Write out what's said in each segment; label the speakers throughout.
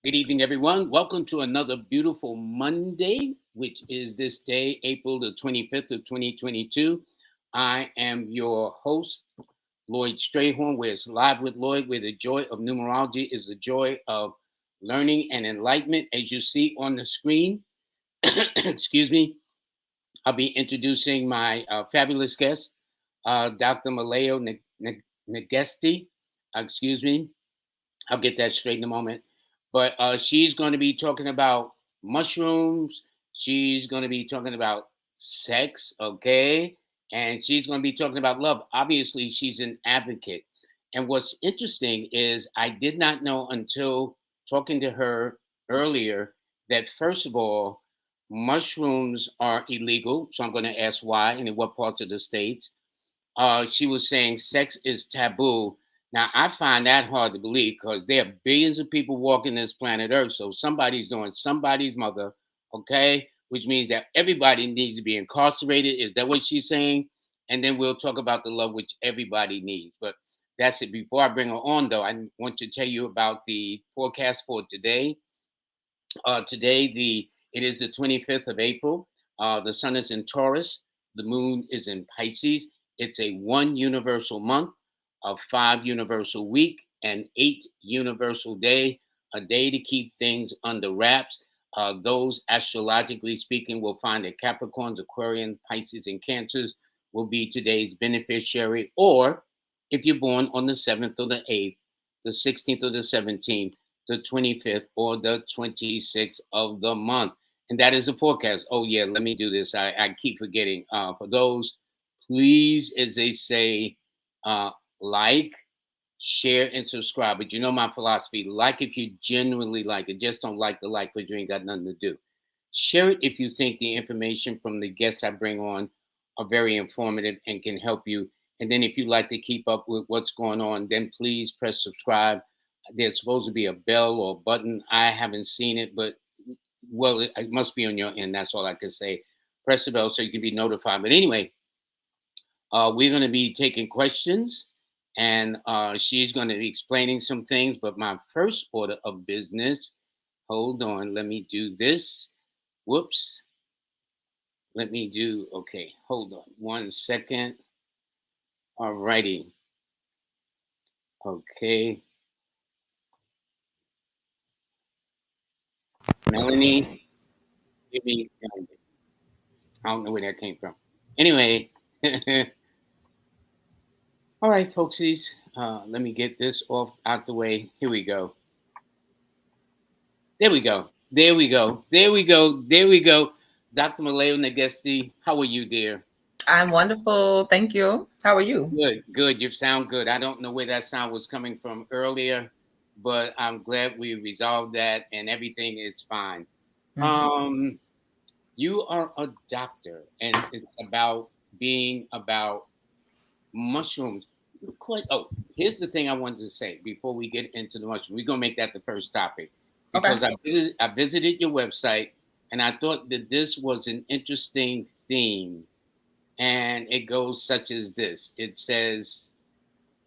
Speaker 1: Good evening, everyone. Welcome to another beautiful Monday, which is this day, April the 25th of 2022. I am your host, Lloyd Strayhorn, where it's Live with Lloyd, where the joy of numerology is the joy of learning and enlightenment. As you see on the screen, excuse me, I'll be introducing my fabulous guest, Dr. Milayo Negesti. Excuse me. I'll get that straight in a moment. But she's going to be talking about mushrooms. She's going to be talking about sex, okay? And she's going to be talking about love. Obviously, she's an advocate. And what's interesting is I did not know until talking to her earlier that, first of all, mushrooms are illegal. So I'm going to ask why and in what parts of the states. She was saying sex is taboo. Now, I find that hard to believe because there are billions of people walking this planet Earth. So somebody's doing somebody's mother, okay? Which means that everybody needs to be incarcerated. Is that what she's saying? And then we'll talk about the love which everybody needs. But that's it. Before I bring her on, though, I want to tell you about the forecast for today. Today, it is the 25th of April. The sun is in Taurus. The moon is in Pisces. It's a one universal month, a five universal week, an eight universal day, a day to keep things under wraps. Those astrologically speaking will find that Capricorns, Aquarians, Pisces, and Cancers will be today's beneficiary. Or if you're born on the 7th or the 8th, the 16th or the 17th, the 25th or the 26th of the month. And that is the forecast. Oh, yeah, let me do this. I keep forgetting. For those, please, as they say, like, share, and subscribe. But you know my philosophy. Like if you genuinely like it. Just don't like the like because you ain't got nothing to do. Share it if you think the information from the guests I bring on are very informative and can help you. And then if you like to keep up with what's going on, then please press subscribe. There's supposed to be a bell or button. I haven't seen it, but well, it must be on your end. That's all I can say. Press the bell so you can be notified. But anyway, we're going to be taking questions and she's going to be explaining some things. But my first order of business, hold on, let me do this. Whoops. Let me do, okay, hold on 1 second. All righty. Okay. Melanie, give me, I don't know where that came from. Anyway, all right, folksies, let me get this off out the way. Here we go. There we go. There we go. There we go. There we go. Dr. Milayo Negesti, how are you, dear?
Speaker 2: I'm wonderful. Thank you. How are you?
Speaker 1: Good, good. You sound good. I don't know where that sound was coming from earlier, but I'm glad we resolved that and everything is fine.
Speaker 2: Mhm.
Speaker 1: Um, you are a doctor, and it's about being about mushrooms. Quite. Oh, here's the thing I wanted to say before we get into the mushroom. We're gonna make that the first topic
Speaker 2: Okay.
Speaker 1: because I visited your website and I thought that this was an interesting theme, and it goes such as this. It says,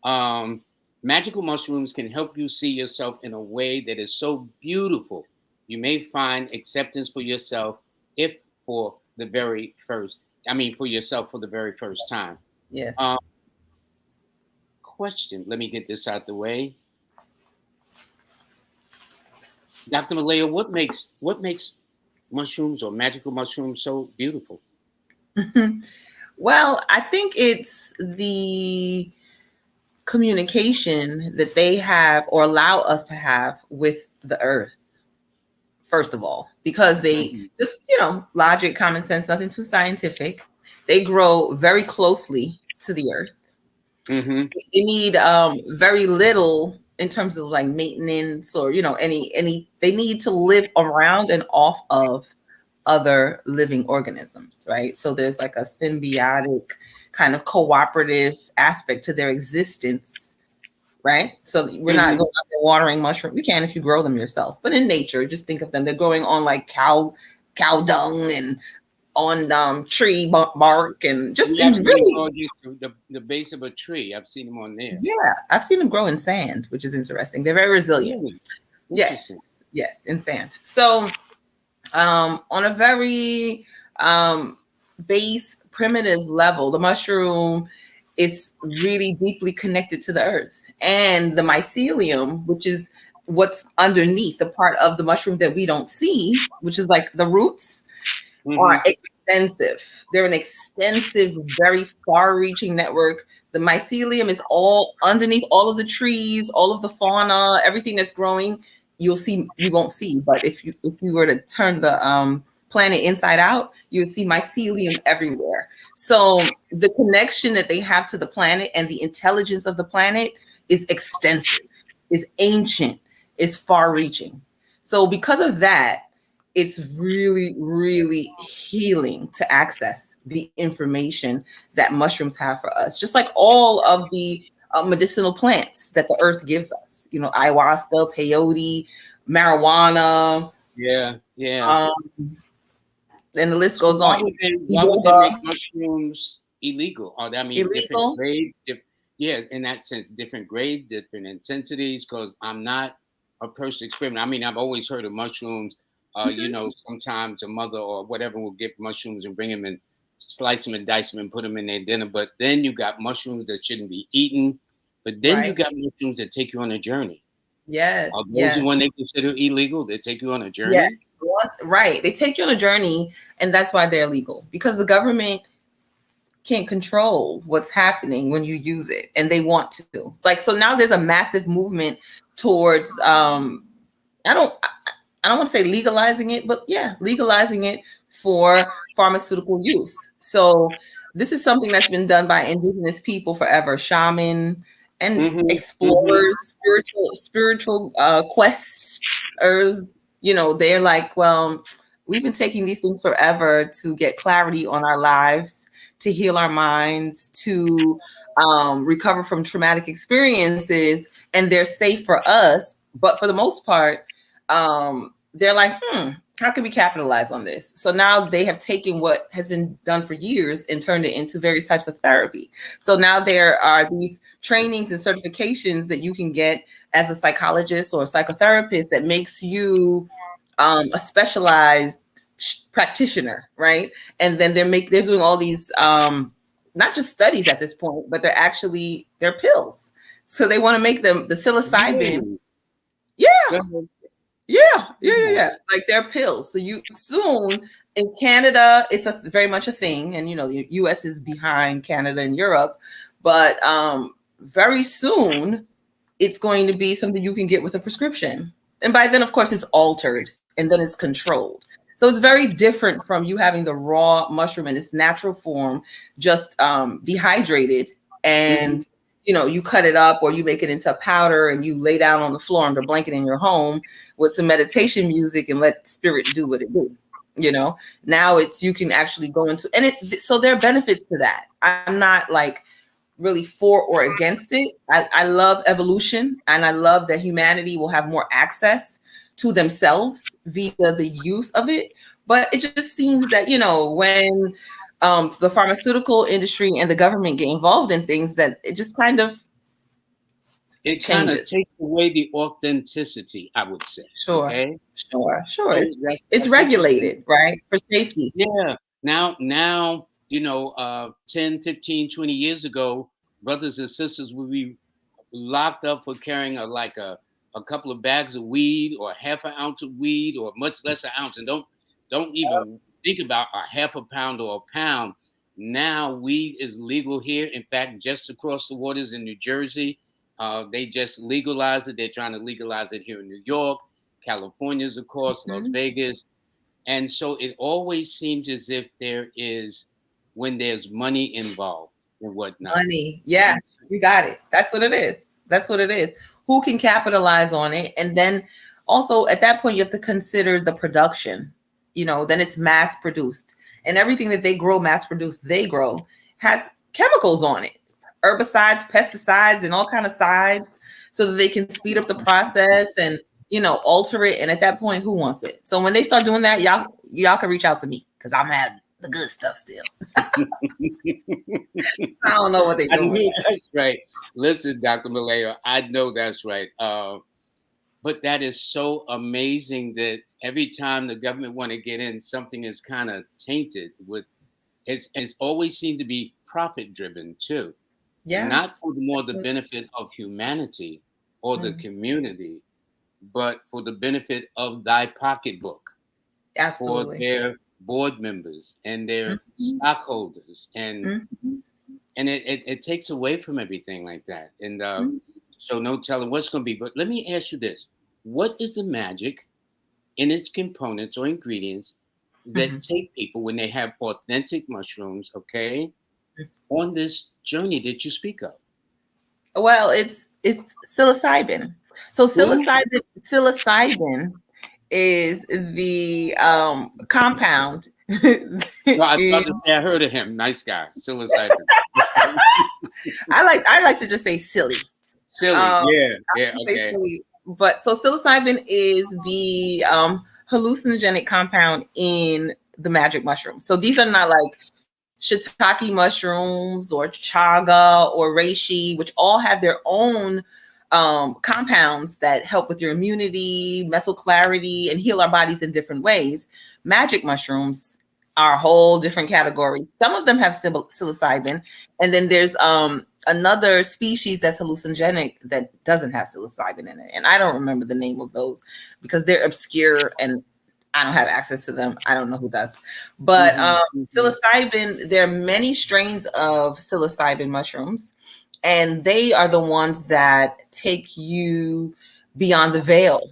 Speaker 1: um, "Magical mushrooms can help you see yourself in a way that is so beautiful. You may find acceptance for yourself if for the very first. I mean, for yourself for the very first time."
Speaker 2: Yes.
Speaker 1: Um, Question. Let me get this out the way. Dr. Malaya, what makes mushrooms or magical mushrooms so beautiful?
Speaker 2: Well, I think it's the communication that they have or allow us to have with the earth, first of all, because they
Speaker 1: Mhm.
Speaker 2: just, logic, common sense, nothing too scientific. They grow very closely to the earth.
Speaker 1: Mm-hmm.
Speaker 2: They need very little in terms of like maintenance or any they need to live around and off of other living organisms, right? So there's like a symbiotic kind of cooperative aspect to their existence, right? So we're not
Speaker 1: Mm-hmm.
Speaker 2: going out there watering mushrooms. You can if you grow them yourself, but in nature, just think of them. They're growing on like cow dung and on tree bark and just
Speaker 1: Yeah, I've
Speaker 2: in
Speaker 1: seen them
Speaker 2: really.
Speaker 1: grow against the base of a tree. I've seen them on there.
Speaker 2: Yeah, I've seen them grow in sand, which is interesting. They're very resilient.
Speaker 1: Really interesting.
Speaker 2: Yes. Yes, in sand. So on a very base primitive level, the mushroom is really deeply connected to the earth. And the mycelium, which is what's underneath the part of the mushroom that we don't see, which is like the roots,
Speaker 1: Hmm.
Speaker 2: are extensive. They're an extensive, very far-reaching network. The mycelium is all underneath all of the trees, all of the fauna, everything that's growing. You won't see, but if you were to turn the planet inside out, you would see mycelium everywhere. So the connection that they have to the planet and the intelligence of the planet is extensive, is ancient, is far-reaching. So because of that, it's really, really healing to access the information that mushrooms have for us. Just like all of the medicinal plants that the earth gives us, ayahuasca, peyote, marijuana,
Speaker 1: Yeah, yeah.
Speaker 2: um, and the list
Speaker 1: So
Speaker 2: goes on.
Speaker 1: why would they make
Speaker 2: Iboga,
Speaker 1: mushrooms illegal? Or I mean, different
Speaker 2: illegal.
Speaker 1: grades. Yeah, in that sense, different grades, different intensities. Because I'm not a person experiment. I mean, I've always heard of mushrooms.
Speaker 2: Mhm.
Speaker 1: Sometimes a mother or whatever will get mushrooms and bring them and slice them and dice them and put them in their dinner. But then you got mushrooms that shouldn't be eaten. But then you
Speaker 2: Right.
Speaker 1: got mushrooms that take you on a journey. Are
Speaker 2: Yes.
Speaker 1: those the
Speaker 2: Yes.
Speaker 1: one they consider illegal? They take you on a
Speaker 2: Yes.
Speaker 1: journey?
Speaker 2: Right. They take you on a journey, and that's why they're illegal because the government can't control what's happening when you use it, and they want to. Like, so now there's a massive movement towards I don't I don't want to say legalizing it, but yeah, legalizing it for pharmaceutical use. So this is something that's been done by indigenous people forever, shaman and
Speaker 1: Mm-hmm. Mm-hmm.
Speaker 2: explorers, spiritual questers. They're like, well, we've been taking these things forever to get clarity on our lives, to heal our minds, to recover from traumatic experiences, and they're safe for us. But for the most part, they're like, how can we capitalize on this? So now they have taken what has been done for years and turned it into various types of therapy. So now there are these trainings and certifications that you can get as a psychologist or a psychotherapist that makes you a specialized practitioner, right? And then they're doing all these not just studies at this point, but they're pills. So they want to make them the psilocybin.
Speaker 1: Really?
Speaker 2: Yeah,
Speaker 1: Go ahead.
Speaker 2: yeah. Like they're pills. So you soon in Canada, it's very much a thing, and the U.S. is behind Canada and Europe, but very soon it's going to be something you can get with a prescription. And by then, of course, it's altered and then it's controlled. So it's very different from you having the raw mushroom in its natural form, just dehydrated,
Speaker 1: Mm-hmm.
Speaker 2: and you cut it up or you make it into a powder and you lay down on the floor under a blanket in your home with some meditation music and let spirit do what it do. Now you can actually go into, and so there are benefits to that. I'm not like really for or against it. I love evolution, and I love that humanity will have more access to themselves via the use of it. But it just seems that, when the pharmaceutical industry and the government get involved in things, that it just kind of
Speaker 1: It kind of
Speaker 2: changes.
Speaker 1: takes away the authenticity, I would say.
Speaker 2: Sure,
Speaker 1: Okay.
Speaker 2: sure.
Speaker 1: So
Speaker 2: It's
Speaker 1: that's interesting.
Speaker 2: regulated, right, for safety.
Speaker 1: Yeah. Now, 10, 15, 20 years ago, brothers and sisters would be locked up for carrying a couple of bags of weed or half an ounce of weed or much less an ounce. And don't even think about a half a pound or a pound. Now weed is legal here. In fact, just across the waters in New Jersey, they just legalized it. They're trying to legalize it here in New York, California's, of course, Las
Speaker 2: Mhm.
Speaker 1: Vegas. And so it always seems as if there is, when there's money involved and whatnot.
Speaker 2: Money. Yeah, you got it. That's what it is. That's what it is. Who can capitalize on it? And then also at that point, you have to consider the production. Then it's mass produced. And everything that they grow, mass produced, they grow, has chemicals on it. Herbicides, pesticides, and all kind of sides, so that they can speed up the process and alter it. And at that point, who wants it? So when they start doing that, y'all can reach out to me because I'm having the good stuff still. I don't know what they're
Speaker 1: I
Speaker 2: doing.
Speaker 1: know that's right. Listen, Dr. Milayo, I know that's right. But that is so amazing that every time the government want to get in, something is kind of tainted with. It's always seemed to be profit driven too,
Speaker 2: Yeah.
Speaker 1: not for the benefit of humanity or the
Speaker 2: Mhm.
Speaker 1: community, but for the benefit of thy pocketbook, for
Speaker 2: Absolutely.
Speaker 1: their board members and their
Speaker 2: Mhm.
Speaker 1: stockholders, and
Speaker 2: Mhm.
Speaker 1: it takes away from everything like that. And
Speaker 2: Mhm.
Speaker 1: so no telling what's going to be. But let me ask you this: what is the magic in its components or ingredients that
Speaker 2: Mhm.
Speaker 1: take people when they have authentic mushrooms, okay, on this journey that you speak of?
Speaker 2: Well, it's psilocybin. So
Speaker 1: Who?
Speaker 2: psilocybin is the compound
Speaker 1: No, I was
Speaker 2: in,
Speaker 1: about to say I heard of him. Nice guy, psilocybin.
Speaker 2: I like to just say silly.
Speaker 1: Silly,
Speaker 2: Um,
Speaker 1: yeah, yeah,
Speaker 2: say
Speaker 1: okay.
Speaker 2: silly. But so psilocybin is the hallucinogenic compound in the magic mushroom. So these are not like shiitake mushrooms or chaga or reishi, which all have their own compounds that help with your immunity, mental clarity, and heal our bodies in different ways. Magic mushrooms are a whole different category. Some of them have psilocybin, and then there's another species that's hallucinogenic that doesn't have psilocybin in it. And I don't remember the name of those because they're obscure and I don't have access to them. I don't know who does. But
Speaker 1: Hmm, hmm.
Speaker 2: psilocybin, there are many strains of psilocybin mushrooms, and they are the ones that take you beyond the veil.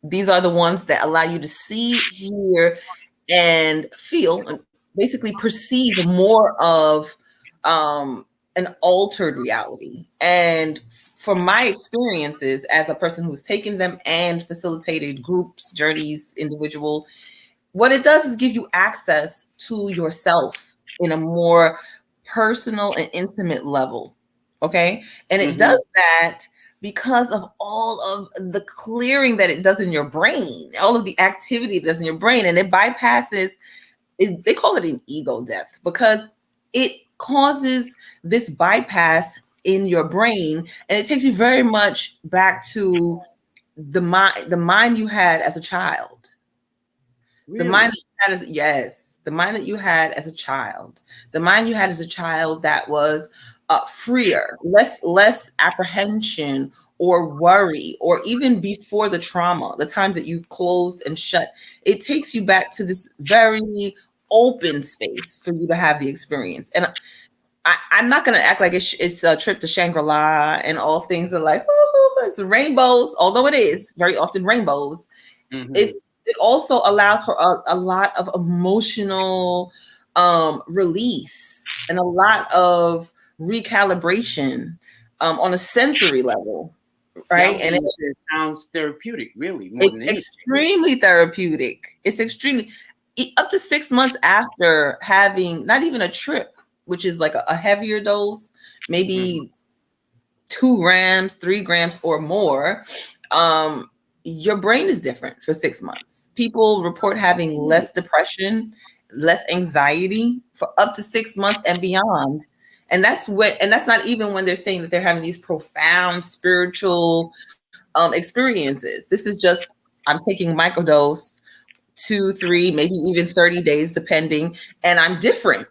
Speaker 2: These are the ones that allow you to see, hear, and feel, and basically perceive more of um, an altered reality. And from my experiences as a person who's taken them and facilitated groups, journeys, individual, what it does is give you access to yourself in a more personal and intimate level. Okay. And it
Speaker 1: Hmm.
Speaker 2: does that because of all of the clearing that it does in your brain, all of the activity it does in your brain. And it bypasses, they call it an ego death because it causes this bypass in your brain and it takes you very much back to the mind you had as a child, the mind
Speaker 1: Really?
Speaker 2: that you had as, yes, the mind that you had as a child, the mind you had as a child that was freer, less apprehension or worry, or even before the trauma, the times that you've closed and shut. It takes you back to this very open space for you to have the experience. And I'm not going to act like it's a trip to Shangri-La and all things are like, oh, it's rainbows, although it is very often rainbows.
Speaker 1: Hmm.
Speaker 2: It also allows for a lot of emotional release and a lot of recalibration on a sensory level,
Speaker 1: Yeah, I
Speaker 2: right?
Speaker 1: was
Speaker 2: And
Speaker 1: going to say it sounds therapeutic, really, more
Speaker 2: it's
Speaker 1: than anything.
Speaker 2: extremely therapeutic. It's extremely up to 6 months after having not even a trip, which is like a heavier dose,
Speaker 1: Hmm.
Speaker 2: maybe 2 grams, 3 grams, or more. Um, your brain is different for 6 months. People report having less depression, less anxiety for up to 6 months and beyond. And that's not even when they're saying that they're having these profound spiritual experiences. This is just, I'm taking microdose 2, 3, maybe even 30 days, depending, and I'm different.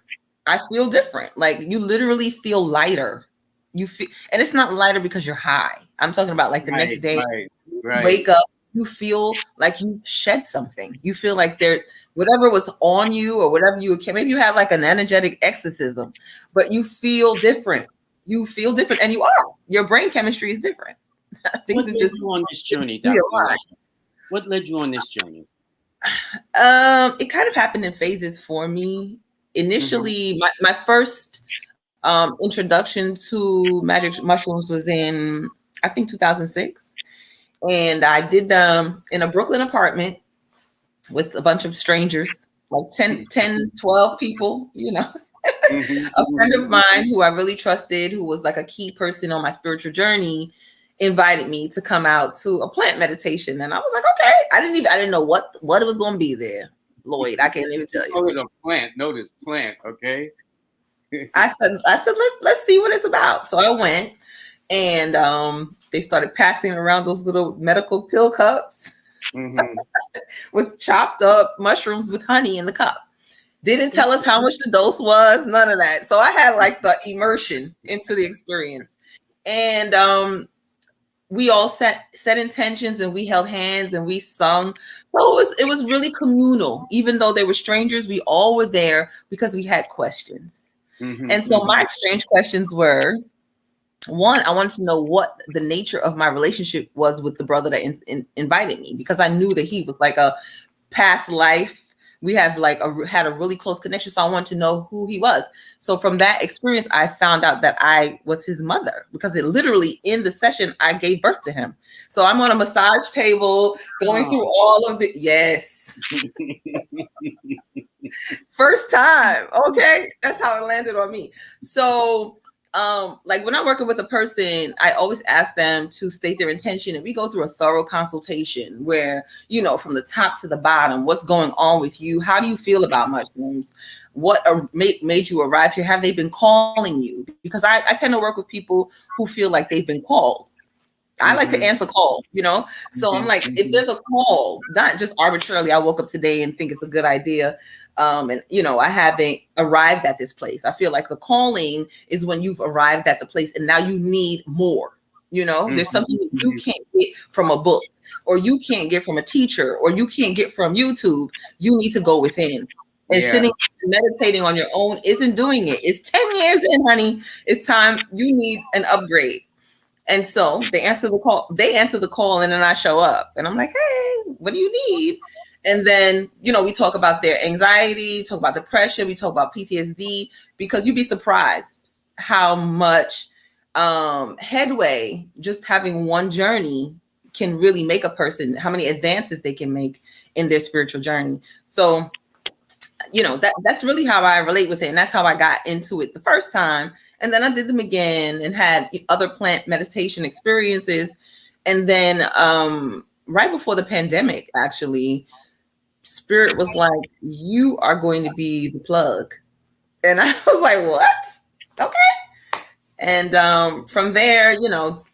Speaker 2: I feel different. Like you literally feel lighter. You feel, and it's not lighter because you're high. I'm talking about like the next
Speaker 1: Right,
Speaker 2: day,
Speaker 1: right,
Speaker 2: wake
Speaker 1: right.
Speaker 2: up, you feel like you shed something. You feel like there, whatever was on you or whatever you maybe you had like an energetic exorcism, but you feel different. You feel different, and you are. Your brain chemistry is different. Things
Speaker 1: What
Speaker 2: have
Speaker 1: led
Speaker 2: just
Speaker 1: you on this journey, Dr.
Speaker 2: realigned.
Speaker 1: Milayo? What led you on this journey?
Speaker 2: It kind of happened in phases for me.
Speaker 1: Hmm.
Speaker 2: Initially, my first introduction to magic mushrooms was in, I think, 2006. And I did them in a Brooklyn apartment with a bunch of strangers, like 10, 10, 12 people,
Speaker 1: Hmm.
Speaker 2: A friend
Speaker 1: Hmm.
Speaker 2: of mine who I really trusted, who was like a key person on my spiritual journey, invited me to come out to a plant meditation. And I was like, okay. I didn't know what it was going to be there, Lloyd. I can't even
Speaker 1: You
Speaker 2: tell you.
Speaker 1: call it a plant. Notice plant, okay?
Speaker 2: I said, let's see what it's about. So I went, and they started passing around those little medical pill cups
Speaker 1: Mm-hmm.
Speaker 2: with chopped up mushrooms with honey in the cup. Didn't tell us how much the dose was, none of that. So I had like the immersion into the experience. And we all set intentions and we held hands and we sung. So it was really communal. Even though they were strangers, we all were there because we had questions.
Speaker 1: Mm-hmm.
Speaker 2: And so my strange questions were, one, I wanted to know what the nature of my relationship was with the brother that invited me, because I knew that he was like a past life. We have like had a really close connection. So I wanted to know who he was. So from that experience, I found out that I was his mother, because it literally in the session, I gave birth to him. So I'm on a massage table going through all of the, yes. First time. Okay. That's how it landed on me. So like when I'm working with a person, I always ask them to state their intention, and we go through a thorough consultation where, from the top to the bottom, what's going on with you? How do you feel about mushrooms? What made you arrive here? Have they been calling you? Because I tend to work with people who feel like they've been called. I like to answer calls, So I'm like, if there's a call, not just arbitrarily, I woke up today and think it's a good idea. And I haven't arrived at this place. I feel like the calling is when you've arrived at the place and now you need more. There's something that you can't get from a book, or you can't get from a teacher, or you can't get from YouTube. You need to go within. And sitting meditating on your own isn't doing it. It's 10 years in, honey. It's time. You need an upgrade. And so they answer the call, and then I show up and I'm like, hey, what do you need? And then, we talk about their anxiety, talk about depression, we talk about PTSD, because you'd be surprised how much headway just having one journey can really make a person, how many advances they can make in their spiritual journey. So, that's really how I relate with it. And that's how I got into it the first time. And then I did them again and had other plant meditation experiences. And then right before the pandemic, actually, Spirit was like, you are going to be the plug. And I was like, what? Okay. And from there,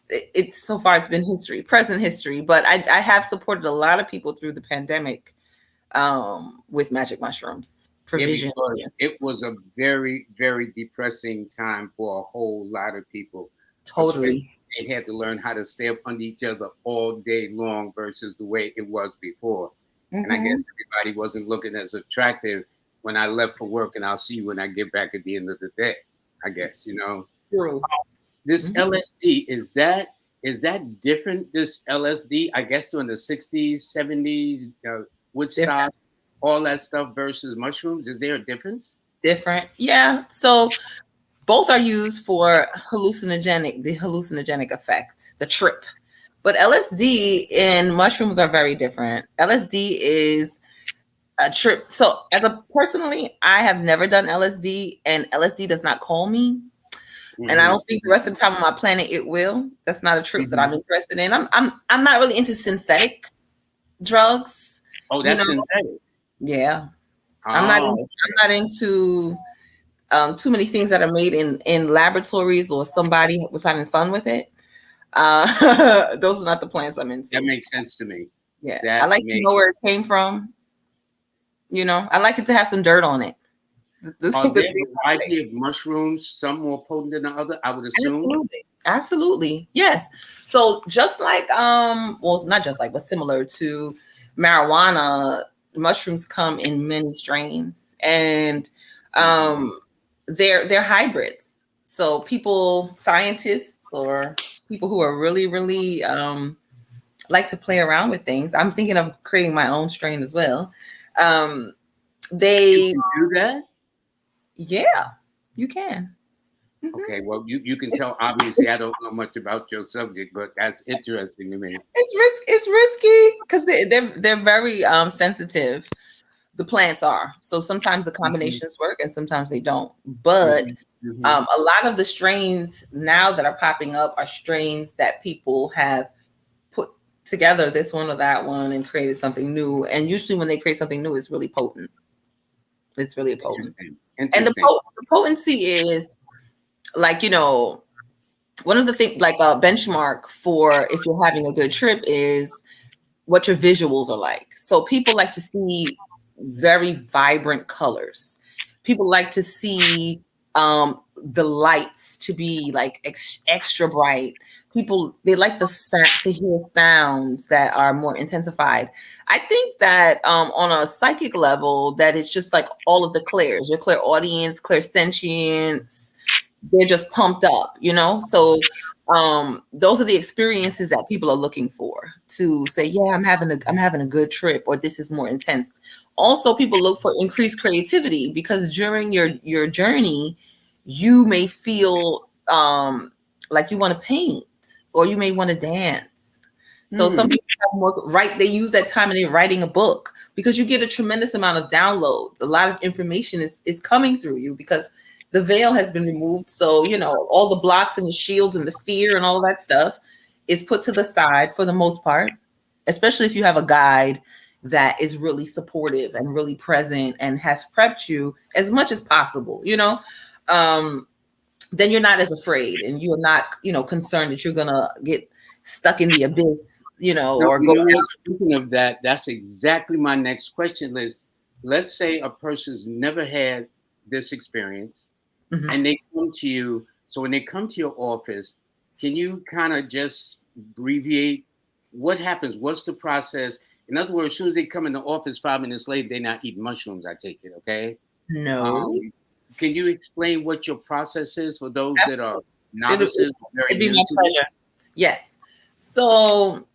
Speaker 2: it's so far it's been history, present history. But I have supported a lot of people through the pandemic with magic mushrooms.
Speaker 1: It was a very, very depressing time for a whole lot of people.
Speaker 2: Totally.
Speaker 1: They had to learn how to stay up under each other all day long versus the way it was before. And I guess everybody wasn't looking as attractive when I left for work, and I'll see you when I get back at the end of the day, I guess,
Speaker 2: True.
Speaker 1: This LSD, is that different, this LSD, I guess during the 60s, 70s, Woodstock, all that stuff versus mushrooms? Is there a difference?
Speaker 2: Different. Yeah. So both are used for the hallucinogenic effect, the trip. But LSD and mushrooms are very different. LSD is a trip. So personally, I have never done LSD, and LSD does not call me. And I don't think the rest of the time on my planet it will. That's not a trip that I'm interested in. I'm not really into synthetic drugs.
Speaker 1: Oh, that's synthetic.
Speaker 2: Yeah. I'm not into too many things that are made in laboratories or somebody was having fun with it. Those are not the plants I'm into.
Speaker 1: That makes sense to me.
Speaker 2: Yeah. I like to know where it came from. I like it to have some dirt on it.
Speaker 1: Are there a variety of mushrooms, some more potent than the other, I would assume?
Speaker 2: Absolutely. Yes. So just like, well, not just like, but similar to marijuana, mushrooms come in many strains, and they're hybrids. So scientists or people who are really, really like to play around with things. I'm thinking of creating my own strain as well. They
Speaker 1: do that?
Speaker 2: Yeah, you can.
Speaker 1: Okay, well, you can tell. Obviously, I don't know much about your subject, but that's interesting to me.
Speaker 2: It's risky because they're very sensitive. The plants are. So sometimes the combinations work and sometimes they don't. But a lot of the strains now that are popping up are strains that people have put together, this one or that one, and created something new. And usually when they create something new, it's really potent. It's really potent. And the potency is like, one of the things, like a benchmark for if you're having a good trip, is what your visuals are like. So people like to see very vibrant colors. People like to see the lights to be like extra bright. People, they like to hear sounds that are more intensified. I think that on a psychic level, that it's just like all of the clairs, your clairaudience, clairsentience, they're just pumped up, you know? So those are the experiences that people are looking for to say, yeah, I'm having a good trip, or this is more intense. Also, people look for increased creativity because during your journey, you may feel like you want to paint, or you may want to dance. So some
Speaker 1: Hmm.
Speaker 2: people have more they use that time and they're writing a book, because you get a tremendous amount of downloads. A lot of information is coming through you because the veil has been removed. So, all the blocks and the shields and the fear and all that stuff is put to the side for the most part, especially if you have a guide that is really supportive and really present and has prepped you as much as possible, um, then you're not as afraid, and you're not, concerned that you're going to get stuck in the abyss,
Speaker 1: No,
Speaker 2: or
Speaker 1: you
Speaker 2: go
Speaker 1: know what?
Speaker 2: down.
Speaker 1: Speaking of that, that's exactly my next question, Liz. Let's say a person's never had this experience
Speaker 2: Mhm.
Speaker 1: and they come to you. So when they come to your office, can you kind of just abbreviate what happens? What's the process? In other words, as soon as they come in the office, 5 minutes later, they're not eating mushrooms, I take it, okay?
Speaker 2: No,
Speaker 1: Um, can you explain what your process is for those that are
Speaker 2: absolutely.
Speaker 1: novices, very
Speaker 2: It'd be
Speaker 1: new
Speaker 2: my
Speaker 1: to this?
Speaker 2: pleasure. Yes. So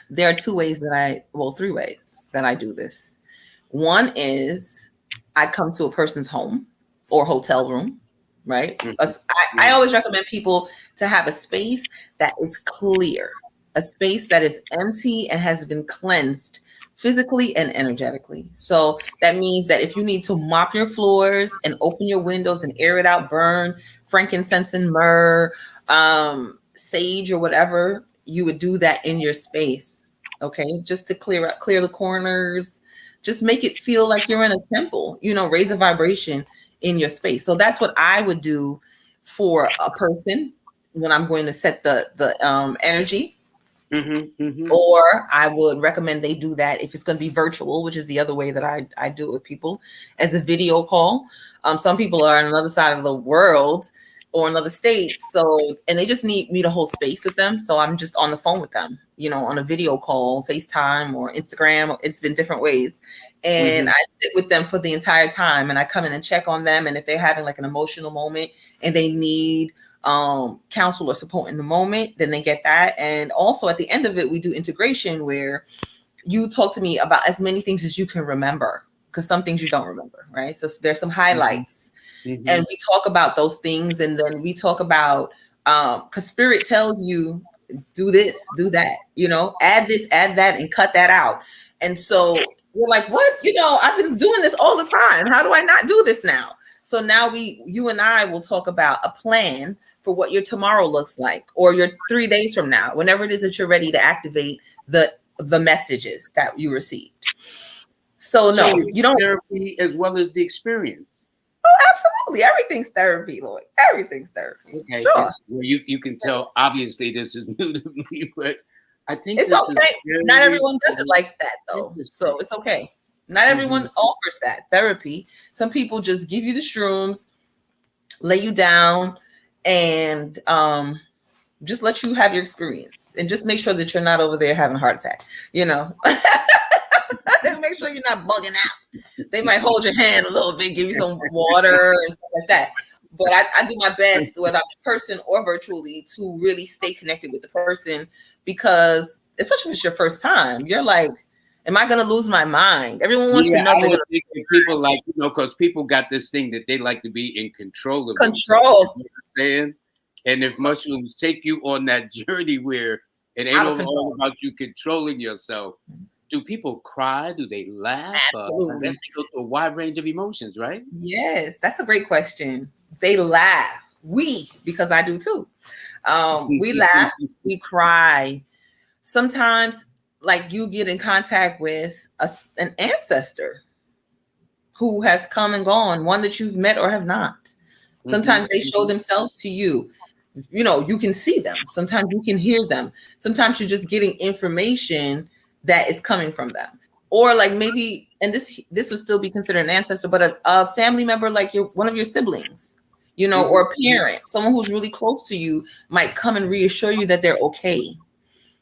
Speaker 2: there are two ways three ways that I do this. One is I come to a person's home or hotel room, right?
Speaker 1: Mhm,
Speaker 2: I
Speaker 1: mhm,
Speaker 2: always recommend people to have a space that is clear, a space that is empty and has been cleansed physically and energetically. So that means that if you need to mop your floors and open your windows and air it out, burn frankincense and myrrh, sage or whatever, you would do that in your space. Okay, just to clear the corners, just make it feel like you're in a temple, raise a vibration in your space. So that's what I would do for a person when I'm going to set the energy.
Speaker 1: mhm, mhm,
Speaker 2: Or I would recommend they do that if it's going to be virtual, which is the other way that I do it with people, as a video call. Some people are on another side of the world or another state, so, and they just need me to hold space with them. So I'm just on the phone with them, on a video call, FaceTime or Instagram. It's been different ways. And
Speaker 1: mhm.
Speaker 2: I sit with them for the entire time, and I come in and check on them. And if they're having like an emotional moment and they need counsel or support in the moment, then they get that. And also at the end of it, we do integration where you talk to me about as many things as you can remember, because some things you don't remember, right? So there's some
Speaker 1: Mhm,
Speaker 2: highlights, and
Speaker 1: mhm,
Speaker 2: we talk about those things. And then we talk about, because spirit tells you, do this, do that, add this, add that, and cut that out. And so you're like, what? I've been doing this all the time. How do I not do this now? So now you and I will talk about a plan for what your tomorrow looks like, or your 3 days from now, whenever it is that you're ready to activate the messages that you received. So
Speaker 1: So
Speaker 2: no,
Speaker 1: it's
Speaker 2: you don't.
Speaker 1: therapy as well as the experience.
Speaker 2: Oh, absolutely. Everything's therapy, Lloyd. Everything's therapy.
Speaker 1: Okay,
Speaker 2: Sure.
Speaker 1: it's well, you can tell obviously this is new to me, but I think
Speaker 2: It's
Speaker 1: this is
Speaker 2: okay. Not
Speaker 1: very,
Speaker 2: everyone does it
Speaker 1: very
Speaker 2: like that, though.
Speaker 1: interesting.
Speaker 2: So it's okay. Not
Speaker 1: Hmm.
Speaker 2: everyone offers that therapy. Some people just give you the shrooms, lay you down, and just let you have your experience, and just make sure that you're not over there having a heart attack. Make sure you're not bugging out. They might hold your hand a little bit, give you some water and stuff like that. But I do my best, whether I'm in person or virtually, to really stay connected with the person, because especially if it's your first time, you're like, am I going to lose my mind? Everyone wants to
Speaker 1: Yeah,
Speaker 2: know if
Speaker 1: I
Speaker 2: they're
Speaker 1: was
Speaker 2: going to
Speaker 1: thinking people like, because people got this thing that they like to be in control of themselves. You
Speaker 2: control,
Speaker 1: know what I'm saying? And if mushrooms take you on that journey where it ain't
Speaker 2: out of
Speaker 1: all
Speaker 2: control.
Speaker 1: about you controlling yourself, do people cry? Do they laugh? I guess
Speaker 2: Absolutely.
Speaker 1: they go through a wide range of emotions, right?
Speaker 2: Yes, that's a great question. They laugh. Because I do too. We laugh, we cry. Sometimes, like, you get in contact with an ancestor who has come and gone, one that you've met or have not.
Speaker 1: Hmm.
Speaker 2: Sometimes they show
Speaker 1: Hmm.
Speaker 2: themselves to you. You know, you can see them. Sometimes you can hear them. Sometimes you're just getting information that is coming from them. Or like maybe, and this would still be considered an ancestor, but a family member, like your one of your siblings, you know,
Speaker 1: Mhm.
Speaker 2: or a parent, someone who's really close to you might come and reassure you that they're okay,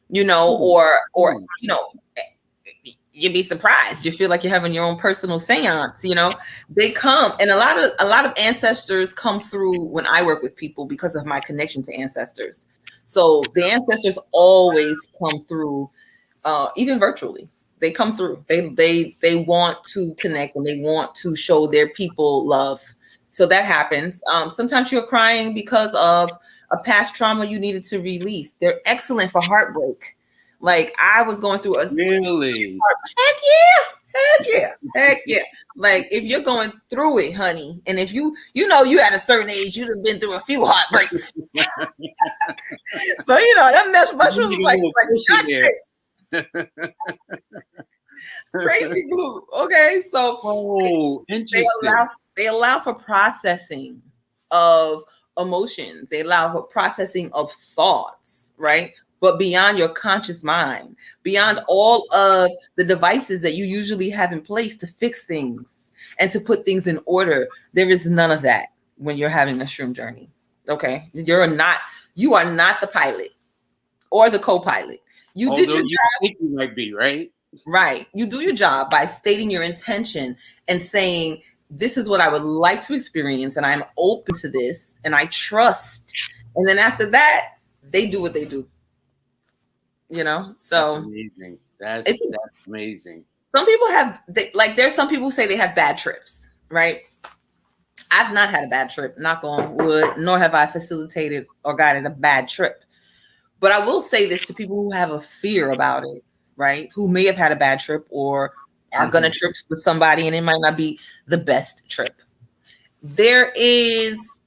Speaker 2: you know,
Speaker 1: Mm,
Speaker 2: or
Speaker 1: mm.
Speaker 2: you know, you'd be surprised. You feel like you're having your own personal seance, you know. They come, and a lot of ancestors come through when I work with people because of my connection to ancestors. So the ancestors always come through, even virtually. They come through. They want to connect, and they want to show their people love. So that happens. Sometimes you're crying because of a past trauma you needed to release. They're excellent for heartbreak. Like I was going through a
Speaker 1: Really?
Speaker 2: heck yeah, heck yeah, heck yeah. Like if you're going through it, honey, and if you know you at a certain age, you'd have been through a few heartbreaks. So you know that
Speaker 1: You
Speaker 2: mushrooms
Speaker 1: need
Speaker 2: is
Speaker 1: a
Speaker 2: like
Speaker 1: little
Speaker 2: scotch
Speaker 1: push
Speaker 2: tape, crazy glue. Okay, so
Speaker 1: Oh,
Speaker 2: they
Speaker 1: interesting.
Speaker 2: allow for processing of emotions. They allow for processing of thoughts, right? But beyond your conscious mind, beyond all of the devices that you usually have in place to fix things and to put things in order, there is none of that when you're having a shroom journey. Okay, you are not the pilot or the co-pilot. You did
Speaker 1: Although
Speaker 2: your
Speaker 1: you think you might be, right?
Speaker 2: Right. You do your job by stating your intention and saying, this is what I would like to experience, and I'm open to this, and I trust. And then after that, they do what they do, you know?
Speaker 1: That's
Speaker 2: So
Speaker 1: amazing.
Speaker 2: it's
Speaker 1: That's amazing.
Speaker 2: some people have, like, there's some people who say they have bad trips, right? I've not had a bad trip, knock on wood, nor have I facilitated or guided a bad trip. But I will say this to people who have a fear about it, right? Who may have had a bad trip or are going to
Speaker 1: Hmm.
Speaker 2: trip with somebody and it might not be the best trip. There is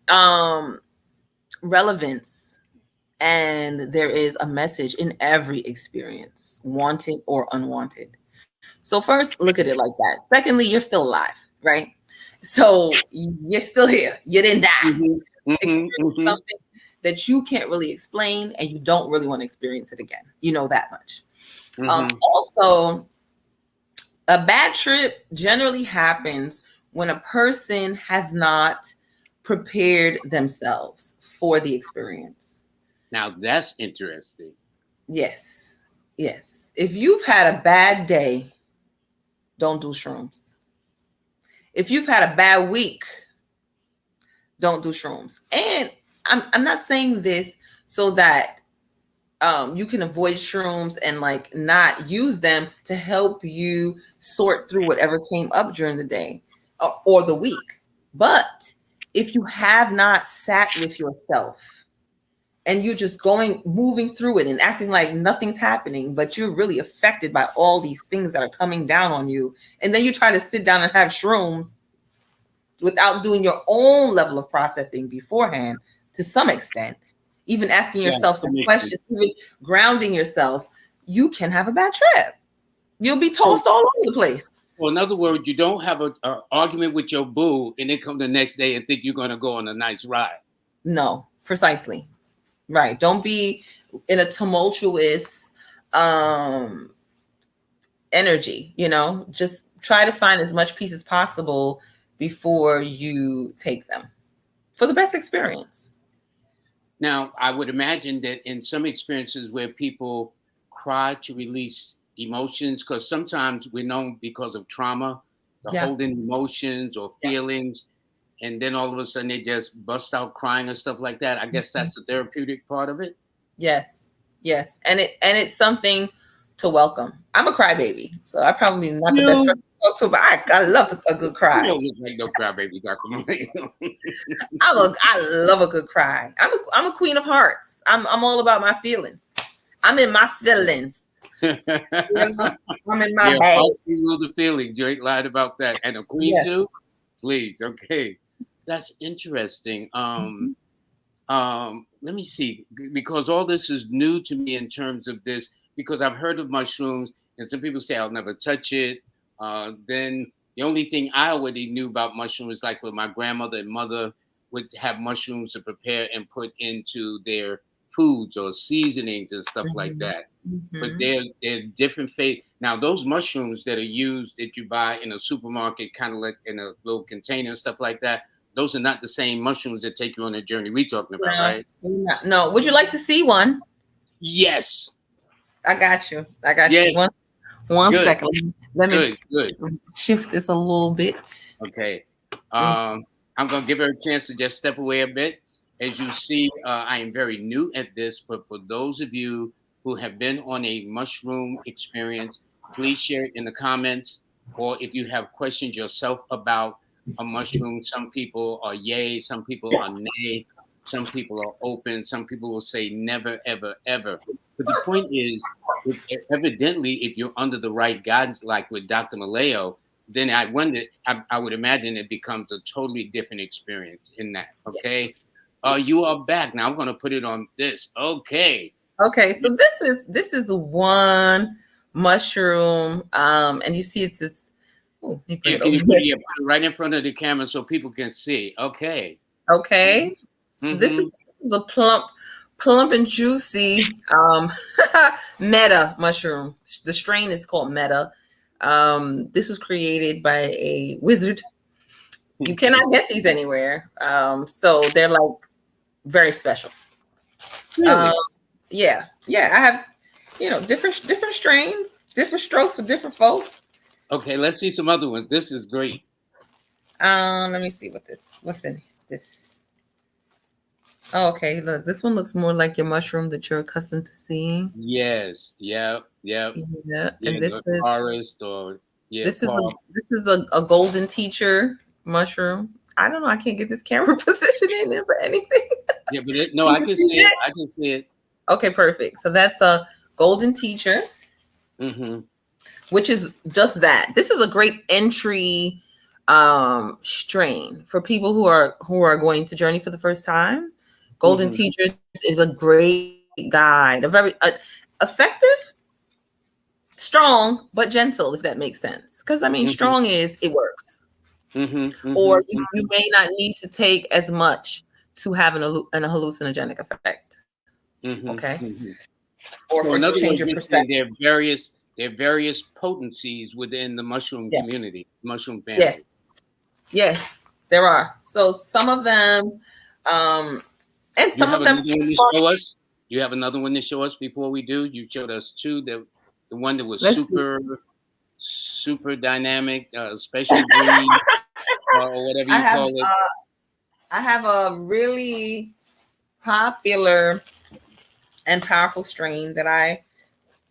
Speaker 2: relevance and there is a message in every experience, wanted or unwanted. So first, look at it like that. Secondly, you're still alive, right? So you're still here. You didn't die.
Speaker 1: Hmm. Hmm.
Speaker 2: Experience
Speaker 1: Hmm.
Speaker 2: something that you can't really explain and you don't really want to experience it again. You know that much.
Speaker 1: Hmm.
Speaker 2: Also, a bad trip generally happens when a person has not prepared themselves for the experience.
Speaker 1: Now that's interesting.
Speaker 2: Yes. Yes. If you've had a bad day, don't do shrooms. If you've had a bad week, don't do shrooms. And I'm not saying this so that you can avoid shrooms and like not use them to help you sort through whatever came up during the day or the week. But if you have not sat with yourself and you're just moving through it and acting like nothing's happening, but you're really affected by all these things that are coming down on you, and then you try to sit down and have shrooms without doing your own level of processing beforehand to some extent, even asking
Speaker 1: Yeah,
Speaker 2: yourself
Speaker 1: that
Speaker 2: some
Speaker 1: makes sense.
Speaker 2: questions, even grounding yourself, you can have a bad trip. You'll be
Speaker 1: So,
Speaker 2: tossed all over the place.
Speaker 1: well, in other words, you don't have a argument with your boo and then come the next day and think you're going to go on a nice ride.
Speaker 2: No, precisely. Right. Don't be in a tumultuous um energy, you know, just try to find as much peace as possible before you take them for the best experience.
Speaker 1: Now, I would imagine that in some experiences where people cry to release emotions, because sometimes we're known because of trauma, the
Speaker 2: Yeah.
Speaker 1: holding emotions or
Speaker 2: Yeah.
Speaker 1: feelings, and then all of a sudden they just bust out crying and stuff like that. I guess
Speaker 2: Mhm.
Speaker 1: that's the therapeutic part of it.
Speaker 2: Yes, yes, and it's something to welcome. I'm a crybaby, so I probably not the best
Speaker 1: You,
Speaker 2: person to talk to, but I love a good
Speaker 1: you
Speaker 2: cry.
Speaker 1: don't look like no crybaby, Dr. Milano.
Speaker 2: I love a good cry. I'm a queen of hearts. I'm all about my feelings. I'm in my feelings. You know, I'm in my
Speaker 1: Yeah,
Speaker 2: bag.
Speaker 1: hearts feel the feeling. You ain't lied about that. And a queen
Speaker 2: Yes.
Speaker 1: too? Please, okay. That's interesting.
Speaker 2: Mhm.
Speaker 1: Let me see, because all this is new to me in terms of this, because I've heard of mushrooms and some people say I'll never touch it. Then the only thing I already knew about mushrooms, like with my grandmother and mother, would have mushrooms to prepare and put into their foods or seasonings and stuff like
Speaker 2: Mhm.
Speaker 1: that. But
Speaker 2: Mhm.
Speaker 1: they're different fate. Now those mushrooms that are used that you buy in a supermarket, kind of like in a little container and stuff like that, those are not the same mushrooms that take you on the journey we talking about,
Speaker 2: No,
Speaker 1: right?
Speaker 2: no. Would you like to see one?
Speaker 1: Yes.
Speaker 2: I got you. I got you.
Speaker 1: Yes.
Speaker 2: One
Speaker 1: Good.
Speaker 2: second. Let me
Speaker 1: Good. Good.
Speaker 2: shift this a little bit.
Speaker 1: Okay.
Speaker 2: Mm.
Speaker 1: I'm going to give her a chance to just step away a bit. As you see, I am very new at this, but for those of you who have been on a mushroom experience, please share it in the comments. Or if you have questions yourself about a mushroom, some people are yay, some people are nay, some people are open, some people will say never, ever, ever. But the point is, evidently, if you're under the right guidance, like with Dr. Milayo, then I wonder, I would imagine it becomes a totally different experience in that. Okay. You are back. Now I'm going to put it on this. Okay.
Speaker 2: Okay, so this is one mushroom, and you see it's this. Oh, let me bring
Speaker 1: Yeah,
Speaker 2: it
Speaker 1: can
Speaker 2: over
Speaker 1: you put
Speaker 2: here.
Speaker 1: it, yeah, put it right in front of the camera so people can see? Okay.
Speaker 2: Okay, so this
Speaker 1: Mm-hmm.
Speaker 2: is the plump and juicy meta mushroom. The strain is called meta. This was created by a wizard. You cannot get these anywhere, so they're like very special. Um,
Speaker 1: Really?
Speaker 2: yeah, yeah. I have, different strains, different strokes for different folks.
Speaker 1: Okay, let's see some other ones. This is great.
Speaker 2: Let me see what's in this. Oh, okay, look, this one looks more like your mushroom that you're accustomed to seeing.
Speaker 1: Yes. Yep. Yep.
Speaker 2: Yeah,
Speaker 1: Yeah,
Speaker 2: and
Speaker 1: the forest or yeah,
Speaker 2: this is a
Speaker 1: park.
Speaker 2: a golden teacher mushroom. I don't know. I can't get this camera position in there for anything.
Speaker 1: Yeah, but no,
Speaker 2: You
Speaker 1: I
Speaker 2: can
Speaker 1: can
Speaker 2: see
Speaker 1: see it.
Speaker 2: it.
Speaker 1: I can see it.
Speaker 2: Okay, perfect. So that's a golden teacher,
Speaker 1: Mm-hmm.
Speaker 2: which is just that. This is a great entry strain for people who are going to journey for the first time. Golden
Speaker 1: Mm-hmm.
Speaker 2: Teachers is a great guide, a very effective, strong but gentle, if that makes sense. Because I mean,
Speaker 1: Mm-hmm.
Speaker 2: strong is it works,
Speaker 1: Mm-hmm.
Speaker 2: or
Speaker 1: Mm-hmm.
Speaker 2: you may not need to take as much to have an hallucinogenic effect.
Speaker 1: Mm-hmm.
Speaker 2: Okay,
Speaker 1: Mm-hmm.
Speaker 2: or
Speaker 1: So
Speaker 2: for it
Speaker 1: in
Speaker 2: to
Speaker 1: other
Speaker 2: change
Speaker 1: words,
Speaker 2: your
Speaker 1: you're saying
Speaker 2: perception.
Speaker 1: there are various potencies within the mushroom
Speaker 2: Yes,
Speaker 1: community, mushroom
Speaker 2: yes,
Speaker 1: family.
Speaker 2: yes. There are. So some of them, um, and
Speaker 1: You
Speaker 2: some
Speaker 1: have
Speaker 2: of them
Speaker 1: another one to
Speaker 2: spark.
Speaker 1: show us? You have another one to show us before we do? You showed us two. The one that was
Speaker 2: Let's see.
Speaker 1: super dynamic, special breed, or whatever
Speaker 2: I
Speaker 1: you
Speaker 2: have
Speaker 1: call it.
Speaker 2: I have a really popular and powerful strain that I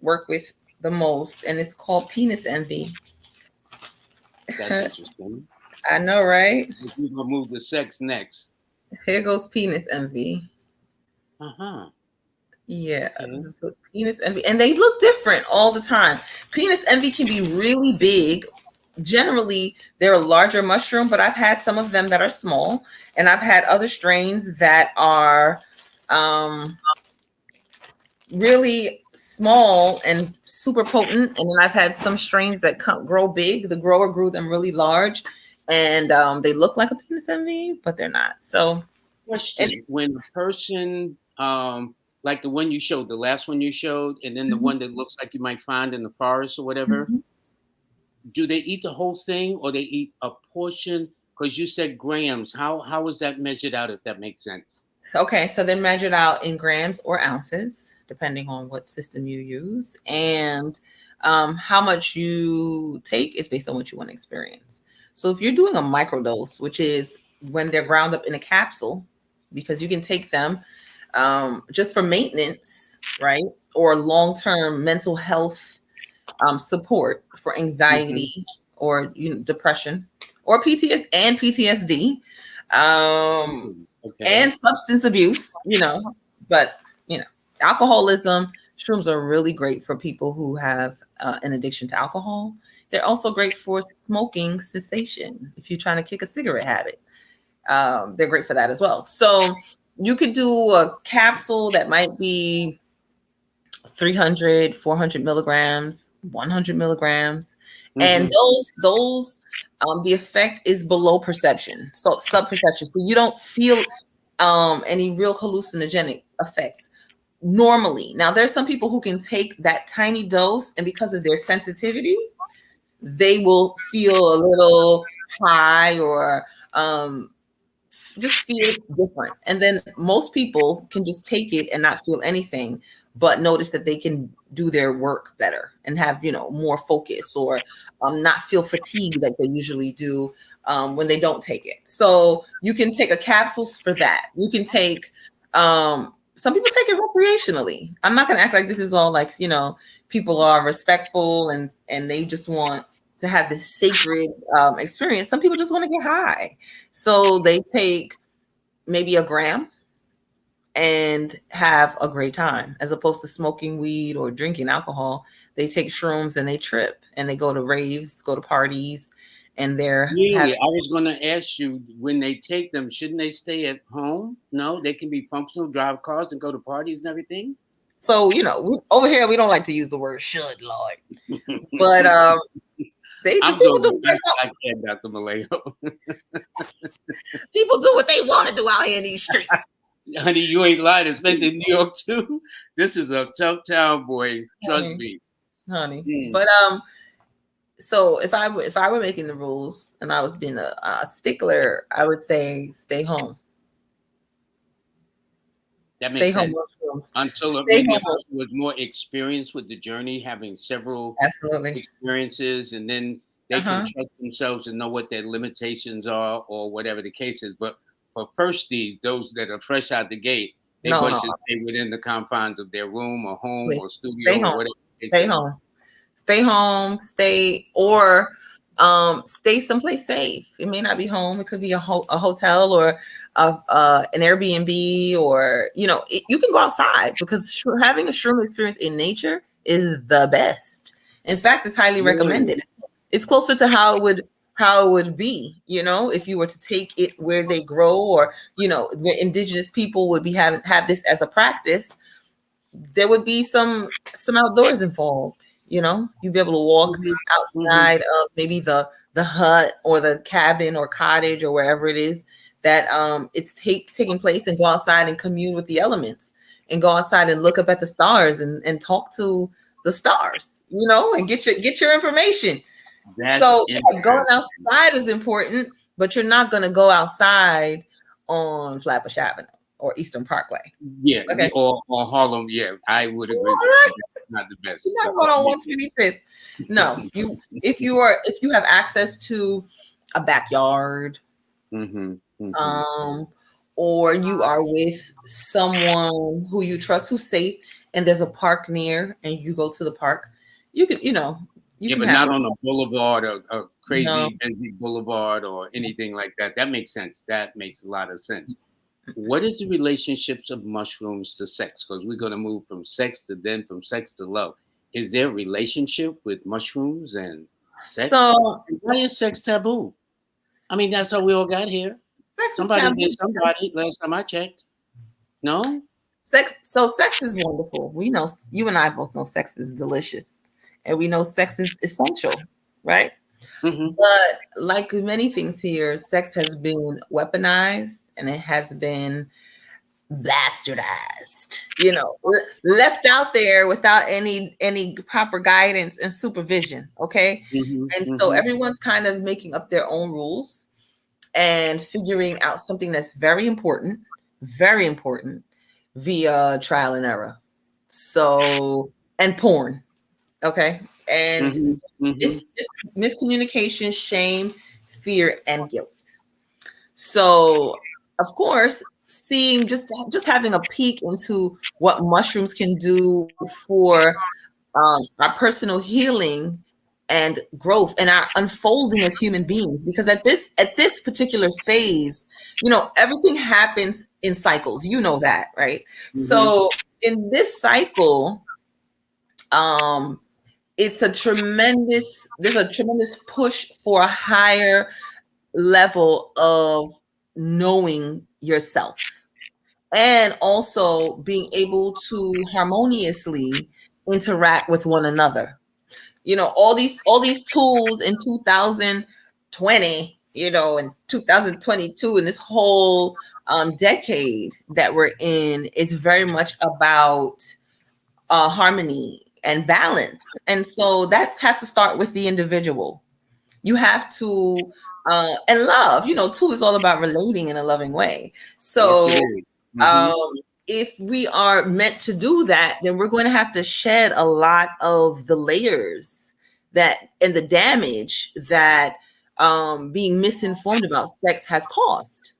Speaker 2: work with the most, and it's called penis envy.
Speaker 1: That's interesting.
Speaker 2: I know, right?
Speaker 1: We're gonna move to sex next.
Speaker 2: Here goes penis envy.
Speaker 1: Uh-huh.
Speaker 2: Yeah,
Speaker 1: Okay.
Speaker 2: this is what penis envy, and they look different all the time. Penis envy can be really big. Generally, they're a larger mushroom, but I've had some of them that are small, and I've had other strains that are um, really small and super potent. And then I've had some strains that grow big. The grower grew them really large, and they look like a penis envy, but they're not. So, and
Speaker 1: Question: when a person, like the one you showed, the last one you showed, and then the
Speaker 2: Mhm,
Speaker 1: one that looks like you might find in the forest or whatever,
Speaker 2: mhm.
Speaker 1: do they eat the whole thing or they eat a portion? Because you said grams. How is that measured out? If that makes sense.
Speaker 2: Okay, so they're measured out in grams or ounces, depending on what system you use. And how much you take is based on what you want to experience. So if you're doing a microdose, which is when they're ground up in a capsule, because you can take them just for maintenance, right? Or long-term mental health support for
Speaker 1: Mm-hmm.
Speaker 2: anxiety or depression or PTSD. Um,
Speaker 1: Okay.
Speaker 2: and substance abuse, but alcoholism. Shrooms are really great for people who have an addiction to alcohol. They're also great for smoking cessation. If you're trying to kick a cigarette habit, they're great for that as well. So you could do a capsule that might be 300, 400 milligrams, 100 milligrams. And
Speaker 1: Mm-hmm.
Speaker 2: those The effect is below perception, so sub-perception. So you don't feel any real hallucinogenic effects normally. Now, there's some people who can take that tiny dose, and because of their sensitivity, they will feel a little high or just feel different. And then most people can just take it and not feel anything, but notice that they can do their work better and have, more focus, or not feel fatigued like they usually do when they don't take it. So you can take a capsules for that. You can take, some people take it recreationally. I'm not going to act like this is all like, people are respectful and they just want to have this sacred experience. Some people just want to get high. So they take maybe a gram and have a great time, as opposed to smoking weed or drinking alcohol. They take shrooms and they trip and they go to raves, go to parties, and they're
Speaker 1: Yeah, I was going to ask you, when they take them, shouldn't they stay at home? No, they can be functional, drive cars, and go to parties and everything.
Speaker 2: So, over here we don't like to use the word should, Lord, but
Speaker 1: I'm
Speaker 2: people
Speaker 1: going
Speaker 2: do
Speaker 1: as fast as I can, Dr. Milayo.
Speaker 2: people do what they want to do out here in these streets.
Speaker 1: Honey, you ain't lying, especially in New York too. This is a tough town, boy. Trust me,
Speaker 2: honey. But so if I were making the rules and I was being a stickler, I would say stay home.
Speaker 1: That makes sense. Until maybe a person was more experienced with the journey, having several experiences, and then they can trust themselves and know what their limitations are or whatever the case is. But for firsties, those that are fresh out the gate, they should stay within the confines of their room or home or studio or whatever.
Speaker 2: Stay home. Stay home. Stay someplace safe. It may not be home. It could be a hotel or an Airbnb, or you can go outside, because having a shroom experience in nature is the best. In fact, it's highly recommended. It's closer to how it would be, if you were to take it where they grow, or where indigenous people would be have this as a practice. There would be some outdoors involved. You'd be able to walk outside of maybe the hut or the cabin or cottage or wherever it is that it's taking place, and go outside and commune with the elements, and go outside and look up at the stars and talk to the stars, and get your information. So going outside is important, but you're not going to go outside on Flatbush Avenue or Eastern Parkway.
Speaker 1: Yeah, okay. or Harlem. Yeah, I would agree. That's not the best.
Speaker 2: You're not going on 125th. No, if you have access to a backyard, or you are with someone who you trust, who's safe, and there's a park near, and you go to the park, you could,
Speaker 1: but not on a boulevard, a crazy busy boulevard or anything like that. That makes sense. That makes a lot of sense. What is the relationships of mushrooms to sex? Because we're going to move from sex to love. Is there a relationship with mushrooms and sex? So why is sex taboo? I mean, that's how we all got here. Somebody did somebody last time I checked. No?
Speaker 2: Sex is wonderful. We know, you and I both know sex is delicious. And we know sex is essential, right? But like many things here, sex has been weaponized, and it has been bastardized, left out there without any proper guidance and supervision. Okay. And so everyone's kind of making up their own rules and figuring out something that's very important via trial and error. So, and porn. Okay. And it's miscommunication, shame, fear, and guilt. So, of course, seeing just having a peek into what mushrooms can do for our personal healing and growth and our unfolding as human beings, because at this particular phase, everything happens in cycles. That, right? So in this cycle, there's a tremendous push for a higher level of knowing yourself, and also being able to harmoniously interact with one another. All these tools in 2000 2020, in 2022, and this whole decade that we're in is very much about harmony and balance. And so that has to start with the individual. You have to, and love, two is all about relating in a loving way.
Speaker 1: Yes, it
Speaker 2: So
Speaker 1: is.
Speaker 2: um, if we are meant to do that, then we're going to have to shed a lot of the layers that and the damage that being misinformed about sex has caused.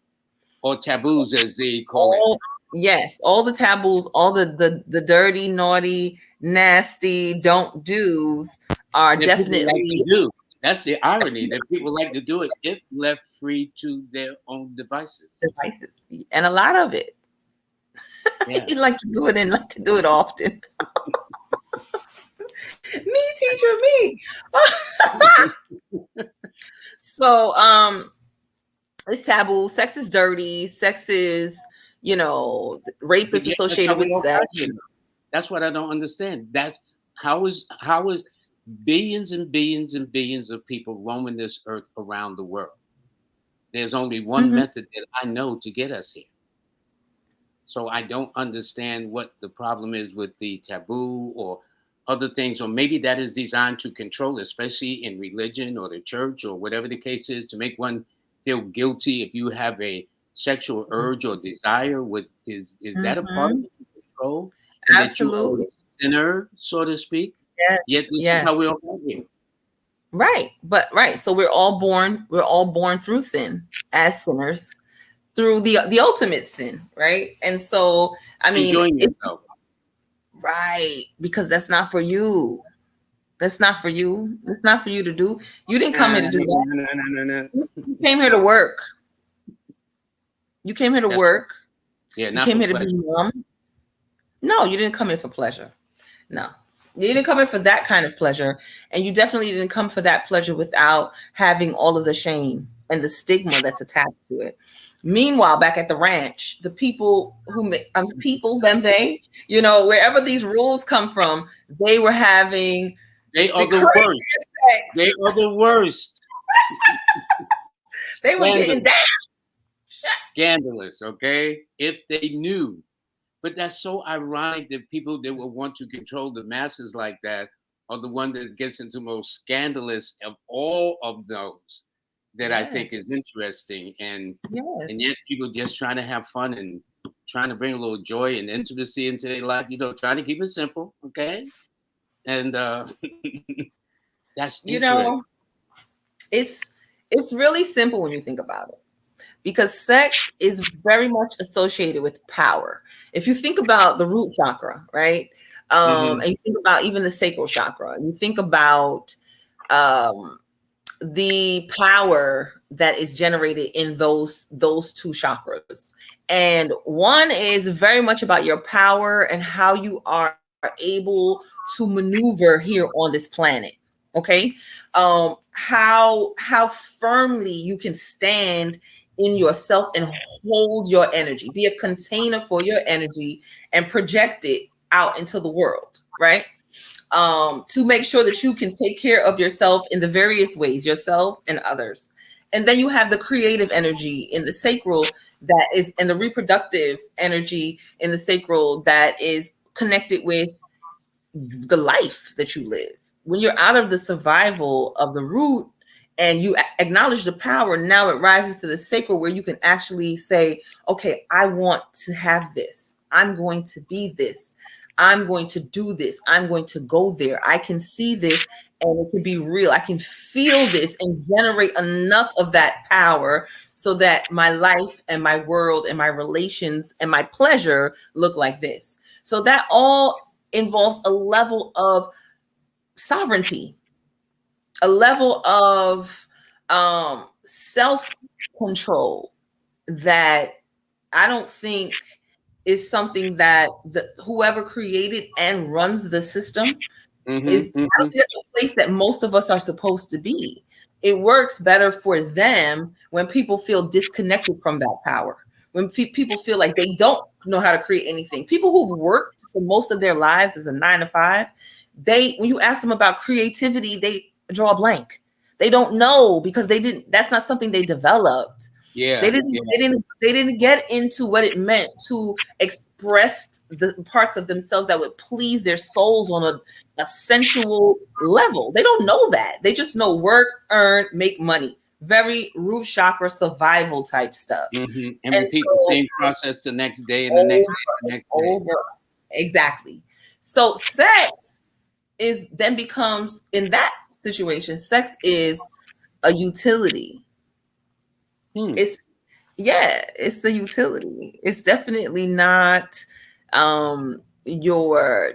Speaker 1: Or taboos, as they call it.
Speaker 2: All, yes, all the taboos, all the dirty, naughty, nasty don't do's are
Speaker 1: That people like
Speaker 2: definitely
Speaker 1: to do. That's the irony that people like to do it if left free to their own devices.
Speaker 2: devices, and a lot of it.
Speaker 1: Yeah.
Speaker 2: You like to do it and like to do it often. Me, teacher, me. So, it's taboo. Sex is dirty. Sex is, rape
Speaker 1: But
Speaker 2: is
Speaker 1: yet that's how
Speaker 2: associated
Speaker 1: we
Speaker 2: with
Speaker 1: don't
Speaker 2: sex.
Speaker 1: argue. That's what I don't understand. That's how is billions and billions and billions of people roaming this earth around the world. There's only one
Speaker 2: Mhm.
Speaker 1: method that I know to get us here. So I don't understand what the problem is with the taboo or other things, or maybe that is designed to control, especially in religion or the church or whatever the case is, to make one feel guilty if you have a sexual urge or desire. What is that a part of
Speaker 2: Mhm.
Speaker 1: the control? And that you are a
Speaker 2: Absolutely.
Speaker 1: sinner, so to speak.
Speaker 2: Yes.
Speaker 1: Yet this is
Speaker 2: Yes.
Speaker 1: how we all got here.
Speaker 2: Right. But right. So we're all born through sin as sinners through the ultimate sin, right? And so, I mean,
Speaker 1: Enjoying
Speaker 2: it's
Speaker 1: yourself.
Speaker 2: right because that's not for you. That's not for you. It's not for you to do. You didn't come
Speaker 1: Nah,
Speaker 2: here to do
Speaker 1: nah,
Speaker 2: that.
Speaker 1: nah, nah, nah, nah.
Speaker 2: You came here to work. You came here to
Speaker 1: That's
Speaker 2: work.
Speaker 1: yeah,
Speaker 2: You
Speaker 1: not
Speaker 2: came
Speaker 1: for
Speaker 2: here to be
Speaker 1: pleasure.
Speaker 2: mom. No, you didn't come here for pleasure. No, you didn't come here for that kind of pleasure. And you definitely didn't come for that pleasure without having all of the shame and the stigma that's attached to it. Meanwhile, back at the ranch, the people they, wherever these rules come from, they were having
Speaker 1: They
Speaker 2: the
Speaker 1: are the worst.
Speaker 2: craziest
Speaker 1: They
Speaker 2: sex.
Speaker 1: are the worst.
Speaker 2: They were getting down.
Speaker 1: Scandalous. Scandalous, okay? If they knew. But that's so ironic that people that will want to control the masses like that are the one that gets into most scandalous of all of those that I think
Speaker 2: Yes.
Speaker 1: is interesting. And
Speaker 2: Yes.
Speaker 1: yet people just trying to have fun and trying to bring a little joy and intimacy into their life, trying to keep it simple, okay? And that's
Speaker 2: You
Speaker 1: interesting.
Speaker 2: know, it's it's really simple when you think about it. Because sex is very much associated with power. If you think about the root chakra, right?
Speaker 1: Hmm.
Speaker 2: And you think about even the sacral chakra, and you think about um, the power that is generated in those two chakras. And one is very much about your power and how you are able to maneuver here on this planet. Okay, how firmly you can stand in yourself and hold your energy, be a container for your energy, and project it out into the world, right? To make sure that you can take care of yourself in the various ways, yourself and others. And then you have the creative energy in the sacral that is, and the reproductive energy in the sacral that is connected with the life that you live. When you're out of the survival of the root and you acknowledge the power, now it rises to the sacral where you can actually say, okay, I want to have this. I'm going to be this. I'm going to do this. I'm going to go there. I can see this and it can be real. I can feel this and generate enough of that power so that my life and my world and my relations and my pleasure look like this. So that all involves a level of sovereignty, a level of self control that I don't think is something that whoever created and runs the system
Speaker 1: Hmm.
Speaker 2: is. I don't think that's a place that most of us are supposed to be. It works better for them when people feel disconnected from that power. When people feel like they don't know how to create anything. People who've worked for most of their lives as a 9 to 5, when you ask them about creativity, they draw a blank. They don't know because that's not something they developed.
Speaker 1: Yeah.
Speaker 2: They didn't,
Speaker 1: Yeah.
Speaker 2: they didn't get into what it meant to express the parts of themselves that would please their souls on a sensual level. They don't know that. They just know work, earn, make money. Very root chakra survival type stuff.
Speaker 1: And
Speaker 2: And
Speaker 1: repeat the
Speaker 2: so
Speaker 1: same process the next day and the next
Speaker 2: over
Speaker 1: day and the
Speaker 2: and
Speaker 1: next day.
Speaker 2: over. Exactly. So sex is then becomes, in that situation, sex is a utility.
Speaker 1: Hmm.
Speaker 2: It's, yeah, it's a utility. It's definitely not your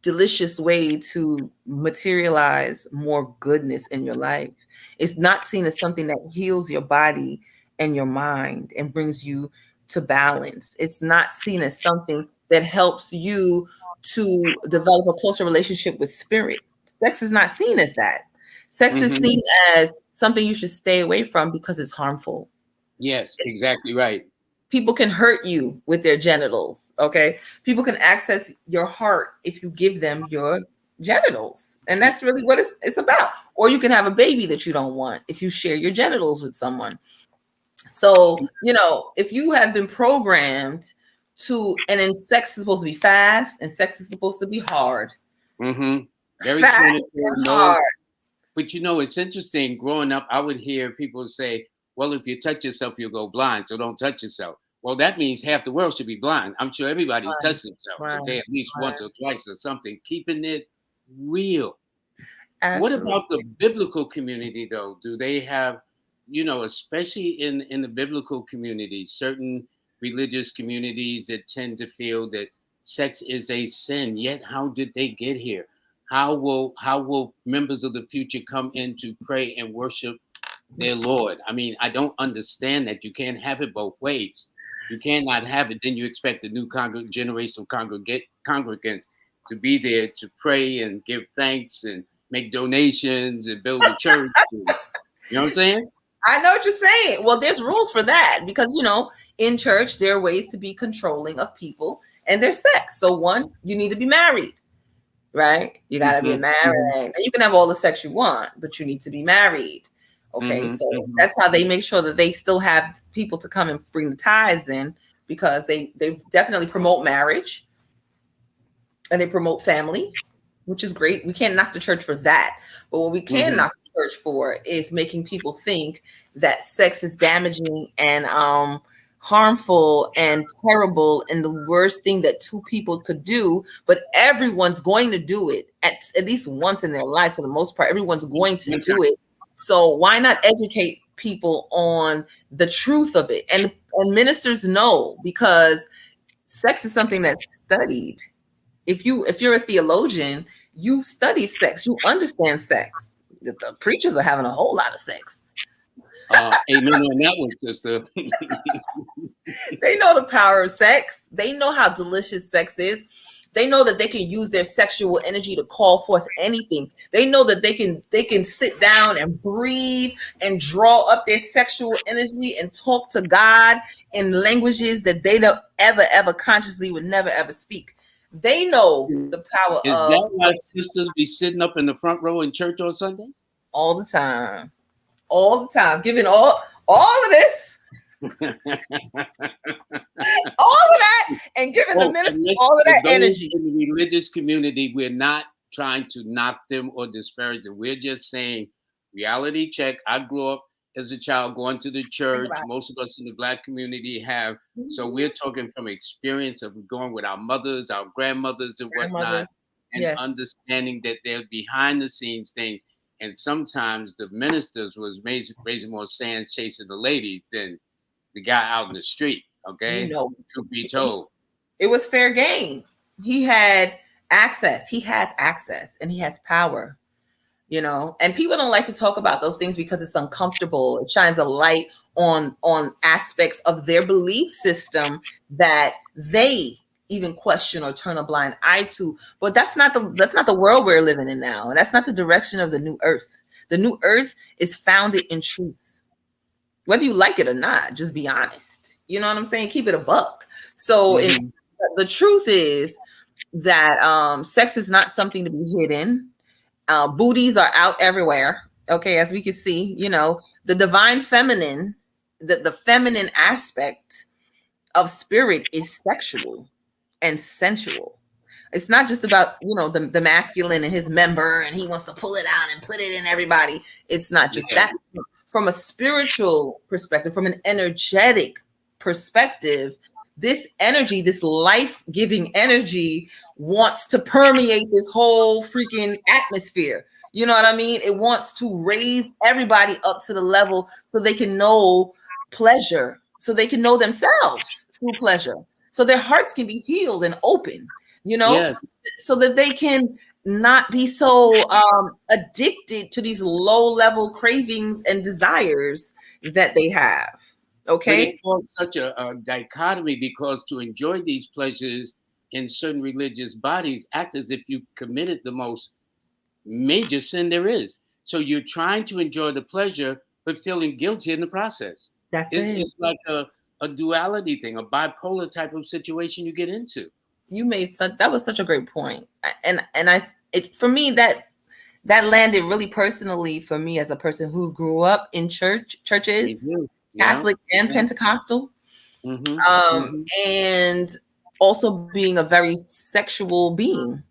Speaker 2: delicious way to materialize more goodness in your life. It's not seen as something that heals your body and your mind and brings you to balance. It's not seen as something that helps you to develop a closer relationship with spirit. Sex is not seen as that. Sex is
Speaker 1: Hmm.
Speaker 2: seen as something you should stay away from because it's harmful.
Speaker 1: Yes, exactly right.
Speaker 2: People can hurt you with their genitals. Okay. People can access your heart if you give them your genitals. And that's really what it's about. Or you can have a baby that you don't want if you share your genitals with someone. So, if you have been programmed and then sex is supposed to be fast and sex is supposed to be hard.
Speaker 1: Hmm. Very
Speaker 2: Fast
Speaker 1: clinical,
Speaker 2: and
Speaker 1: no.
Speaker 2: hard.
Speaker 1: But it's interesting. Growing up, I would hear people say, "Well, if you touch yourself, you'll go blind, so don't touch yourself." Well, that means half the world should be blind. I'm sure everybody's
Speaker 2: Right,
Speaker 1: touched themselves,
Speaker 2: right,
Speaker 1: okay, at least
Speaker 2: right.
Speaker 1: once or twice or something. Keeping it real. What
Speaker 2: Absolutely.
Speaker 1: about the biblical community, though? Do they have, especially in the biblical community, certain religious communities that tend to feel that sex is a sin? Yet, how did they get here? How will members of the future come in to pray and worship their Lord? I mean, I don't understand that. You can't have it both ways. You cannot have it. Then you expect the new generation of congregants to be there to pray and give thanks and make donations and build a church. You know what I'm saying?
Speaker 2: I know what you're saying. Well, there's rules for that because, in church, there are ways to be controlling of people and their sex. So, one, you need to be married, right? You got to be
Speaker 1: Hmm.
Speaker 2: married. And you can have all the sex you want, but you need to be married. Okay.
Speaker 1: Hmm.
Speaker 2: So,
Speaker 1: Hmm.
Speaker 2: that's how they make sure that they still have people to come and bring the tithes in because they definitely promote marriage and they promote family, which is great. We can't knock the church for that. But what we can
Speaker 1: Hmm.
Speaker 2: knock the church for is making people think that sex is damaging and harmful and terrible and the worst thing that two people could do. But everyone's going to do it at least once in their life. For the most part, everyone's going to do it. So why not educate people on the truth of it? And ministers know because sex is something that's studied. If you're a theologian, you study sex, you understand sex. The preachers are having a whole lot of sex.
Speaker 1: Amen on that one, sister.
Speaker 2: They know the power of sex. They know how delicious sex is. They know that they can use their sexual energy to call forth anything. They know that they can sit down and breathe and draw up their sexual energy and talk to God in languages that they don't ever consciously would never ever speak. They know the power
Speaker 1: Is
Speaker 2: of
Speaker 1: that why sisters be sitting up in the front row in church on Sundays?
Speaker 2: all the time. All the time, giving all of this, all of that, and giving the
Speaker 1: Oh,
Speaker 2: minister
Speaker 1: and listen,
Speaker 2: all of
Speaker 1: for
Speaker 2: that
Speaker 1: those
Speaker 2: energy.
Speaker 1: in the religious community, we're not trying to knock them or disparage them. We're just saying, reality check. I grew up as a child going to the
Speaker 2: Think
Speaker 1: church.
Speaker 2: about
Speaker 1: Most of us in the Black community have.
Speaker 2: it.
Speaker 1: So we're talking from experience of going with our mothers, our grandmothers, and whatnot,
Speaker 2: Grandmothers,
Speaker 1: and
Speaker 2: yes,
Speaker 1: understanding that they're behind the scenes things. And sometimes the ministers was raising more sands chasing the ladies than the guy out in the street.
Speaker 2: you
Speaker 1: Okay,
Speaker 2: know,
Speaker 1: truth be told.
Speaker 2: it was fair game. He had access. He has access, and he has power. And people don't like to talk about those things because it's uncomfortable. It shines a light on aspects of their belief system that they even question or turn a blind eye to. But that's not the world we're living in now, and that's not the direction of the new earth. The new earth is founded in truth, whether you like it or not. Just be honest. You know what I'm saying? Keep it a buck. So,
Speaker 1: Mhm.
Speaker 2: the truth is that sex is not something to be hidden. Booties are out everywhere. Okay, as we can see, the divine feminine, the feminine aspect of spirit is sexual and sensual. It's not just about, the masculine and his member and he wants to pull it out and put it in everybody. It's not just
Speaker 1: Yeah.
Speaker 2: that. From a spiritual perspective, from an energetic perspective, this energy, this life-giving energy wants to permeate this whole freaking atmosphere. You know what I mean? It wants to raise everybody up to the level so they can know pleasure, so they can know themselves through pleasure, so their hearts can be healed and open,
Speaker 1: Yes.
Speaker 2: so that they can not be so addicted to these low level cravings and desires that they have.
Speaker 1: But it
Speaker 2: Okay.
Speaker 1: caused such a dichotomy because to enjoy these pleasures in certain religious bodies act as if you committed the most major sin there is. So you're trying to enjoy the pleasure, but feeling guilty in the process.
Speaker 2: That's
Speaker 1: It's,
Speaker 2: it.
Speaker 1: it's like a duality thing, a bipolar type of situation you get into.
Speaker 2: You made such that was such a great point. And I it for me that landed really personally for me as a person who grew up in
Speaker 1: Me
Speaker 2: churches,
Speaker 1: too. Yeah.
Speaker 2: Catholic and
Speaker 1: Yeah.
Speaker 2: Pentecostal.
Speaker 1: Mm-hmm. Mm-hmm.
Speaker 2: And also being a very sexual being,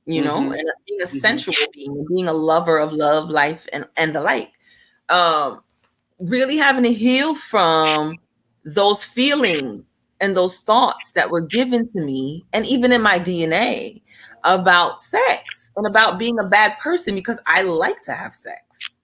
Speaker 1: Mm-hmm.
Speaker 2: and being a
Speaker 1: Mm-hmm.
Speaker 2: sensual being, being a lover of love, life, and the like. Um, really having to heal from those feelings and those thoughts that were given to me, and even in my DNA about sex and about being a bad person because I like to have sex,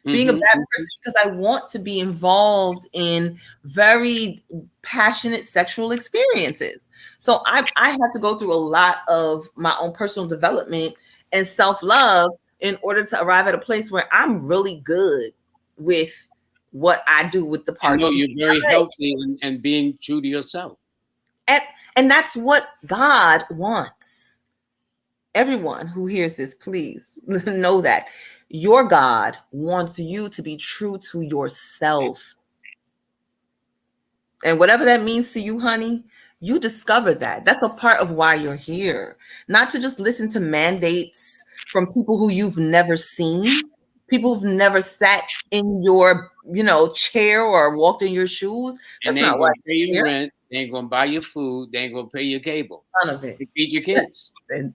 Speaker 2: being a bad
Speaker 1: Mm-hmm.
Speaker 2: person because I want to be involved in very passionate sexual experiences. So I had to go through a lot of my own personal development and self-love in order to arrive at a place where I'm really good with what I do with the
Speaker 1: And
Speaker 2: parts
Speaker 1: no,
Speaker 2: of me.
Speaker 1: you're very healthy and being true to yourself.
Speaker 2: And, and that's what God wants. Everyone who hears this, please know that your God wants you to be true to yourself. And whatever that means to you, honey, you discover that. That's a part of why you're here. Not to just listen to mandates from people who you've never seen, people who've never sat in your, chair or walked in your shoes.
Speaker 1: And
Speaker 2: That's
Speaker 1: they ain't
Speaker 2: not why
Speaker 1: gonna pay
Speaker 2: you're
Speaker 1: your
Speaker 2: here.
Speaker 1: rent, they ain't gonna buy your food, they ain't gonna pay your cable.
Speaker 2: None of it.
Speaker 1: They feed your kids.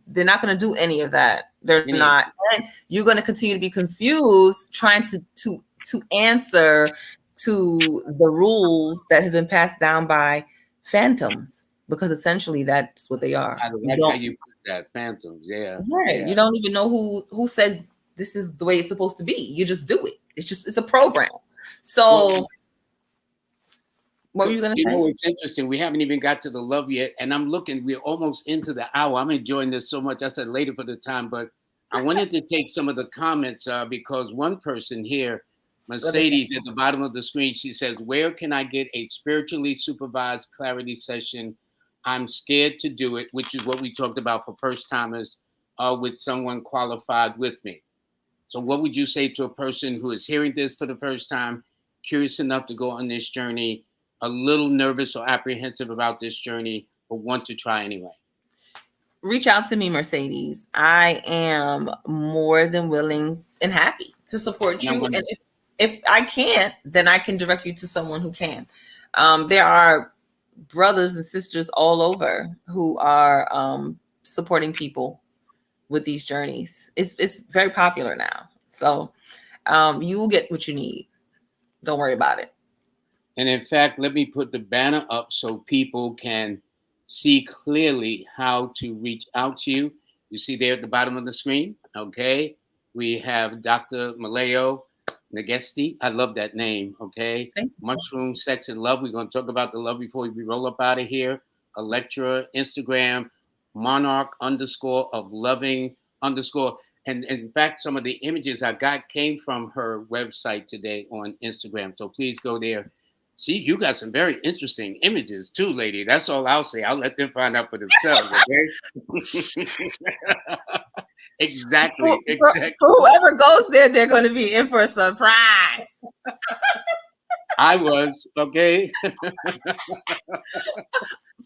Speaker 2: They're not going to do any of that. They're
Speaker 1: Any of
Speaker 2: not. And you're going to continue to be confused trying to answer to the rules that have been passed down by phantoms, because essentially that's what they are.
Speaker 1: I
Speaker 2: You
Speaker 1: like how
Speaker 2: don't
Speaker 1: you put that. Phantoms. Yeah.
Speaker 2: right.
Speaker 1: Yeah.
Speaker 2: You don't even know who said this is the way it's supposed to be. You just do it. It's a program.
Speaker 1: Well,
Speaker 2: So what were you going to
Speaker 1: you
Speaker 2: say?
Speaker 1: know, it's interesting. We haven't even got to the love yet. And I'm looking, we're almost into the hour. I'm enjoying this so much. I said later for the time, but I wanted to take some of the comments because one person here,
Speaker 2: What they say?
Speaker 1: Mercedes, at the bottom of the screen, she says, where can I get a spiritually supervised clarity session? I'm scared to do it, which is what we talked about for first timers with someone qualified with me. So, what would you say to a person who is hearing this for the first time, curious enough to go on this journey, a little nervous or apprehensive about this journey, but want to try anyway?
Speaker 2: Reach out to me, Mercedes. I am more than willing and happy to support
Speaker 1: And I'm
Speaker 2: you.
Speaker 1: going
Speaker 2: And
Speaker 1: to,
Speaker 2: if I can't, then I can direct you to someone who can. There are brothers and sisters all over who are supporting people with these journeys. It's very popular now. So you will get what you need. Don't worry about it.
Speaker 1: and in fact, let me put the banner up so people can see clearly how to reach out to you. You see there at the bottom of the screen, okay? We have Dr. Milayo Negesti. I love that name, okay?
Speaker 2: Thank
Speaker 1: Mushroom, Sex, and Love. We're going to talk about the love before we roll up out of here. A lecturer, Instagram, monarch underscore of loving underscore. And in fact, some of the images I got came from her website today on Instagram. So please go there. See, you got some very interesting images too, lady. That's all I'll say. I'll let them find out for themselves, okay?
Speaker 2: For,
Speaker 1: Exactly,
Speaker 2: for,
Speaker 1: exactly.
Speaker 2: for whoever goes there, they're going to be in for a surprise.
Speaker 1: I was, okay? I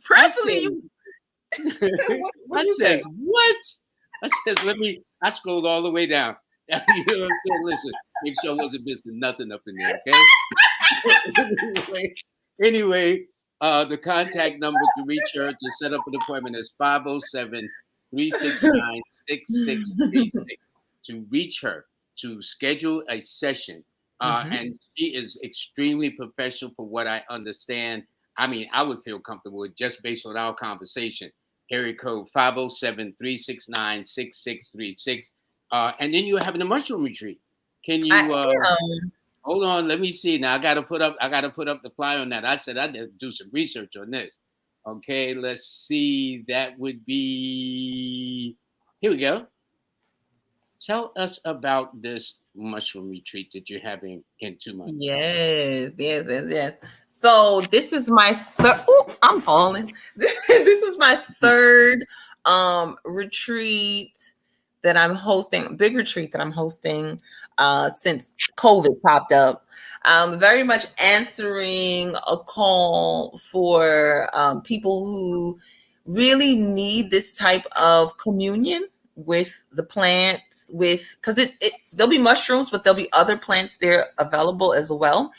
Speaker 2: Preferably
Speaker 1: said,
Speaker 2: you. What
Speaker 1: I
Speaker 2: do you say?
Speaker 1: says, what? I says, I scrolled all the way down. You know what I'm saying? Listen, Make sure I wasn't missing nothing up in there, okay? anyway, anyway, the contact number to reach her to set up an appointment is 507-369-6636. To reach her, to schedule a session. And she is extremely professional for what I understand. I mean, I would feel comfortable with just based on our conversation. Area code 507-369-6636. And then you're having a mushroom retreat. Can
Speaker 2: I
Speaker 1: you
Speaker 2: am.
Speaker 1: hold on, let me see. Now I gotta put up the flyer on that. I said I did do some research on this. Okay, let's see. That would be here we go. Tell us about this mushroom retreat that you're having in 2 months.
Speaker 2: Yes, yes, yes, yes. So this is my third. Oh, I'm falling. This is my third retreat that I'm hosting. Big retreat that I'm hosting since COVID popped up. Very much answering a call for people who really need this type of communion with the plants, with because there'll be mushrooms, but there'll be other plants there available as well.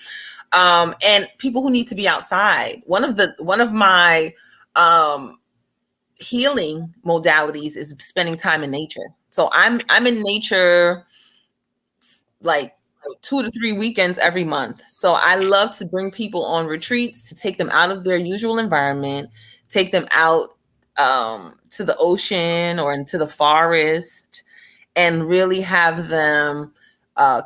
Speaker 2: And people who need to be outside. One of my healing modalities is spending time in nature. So I'm in nature like 2 to 3 weekends every month. So I love to bring people on retreats to take them out of their usual environment, take them out to the ocean or into the forest, and really have them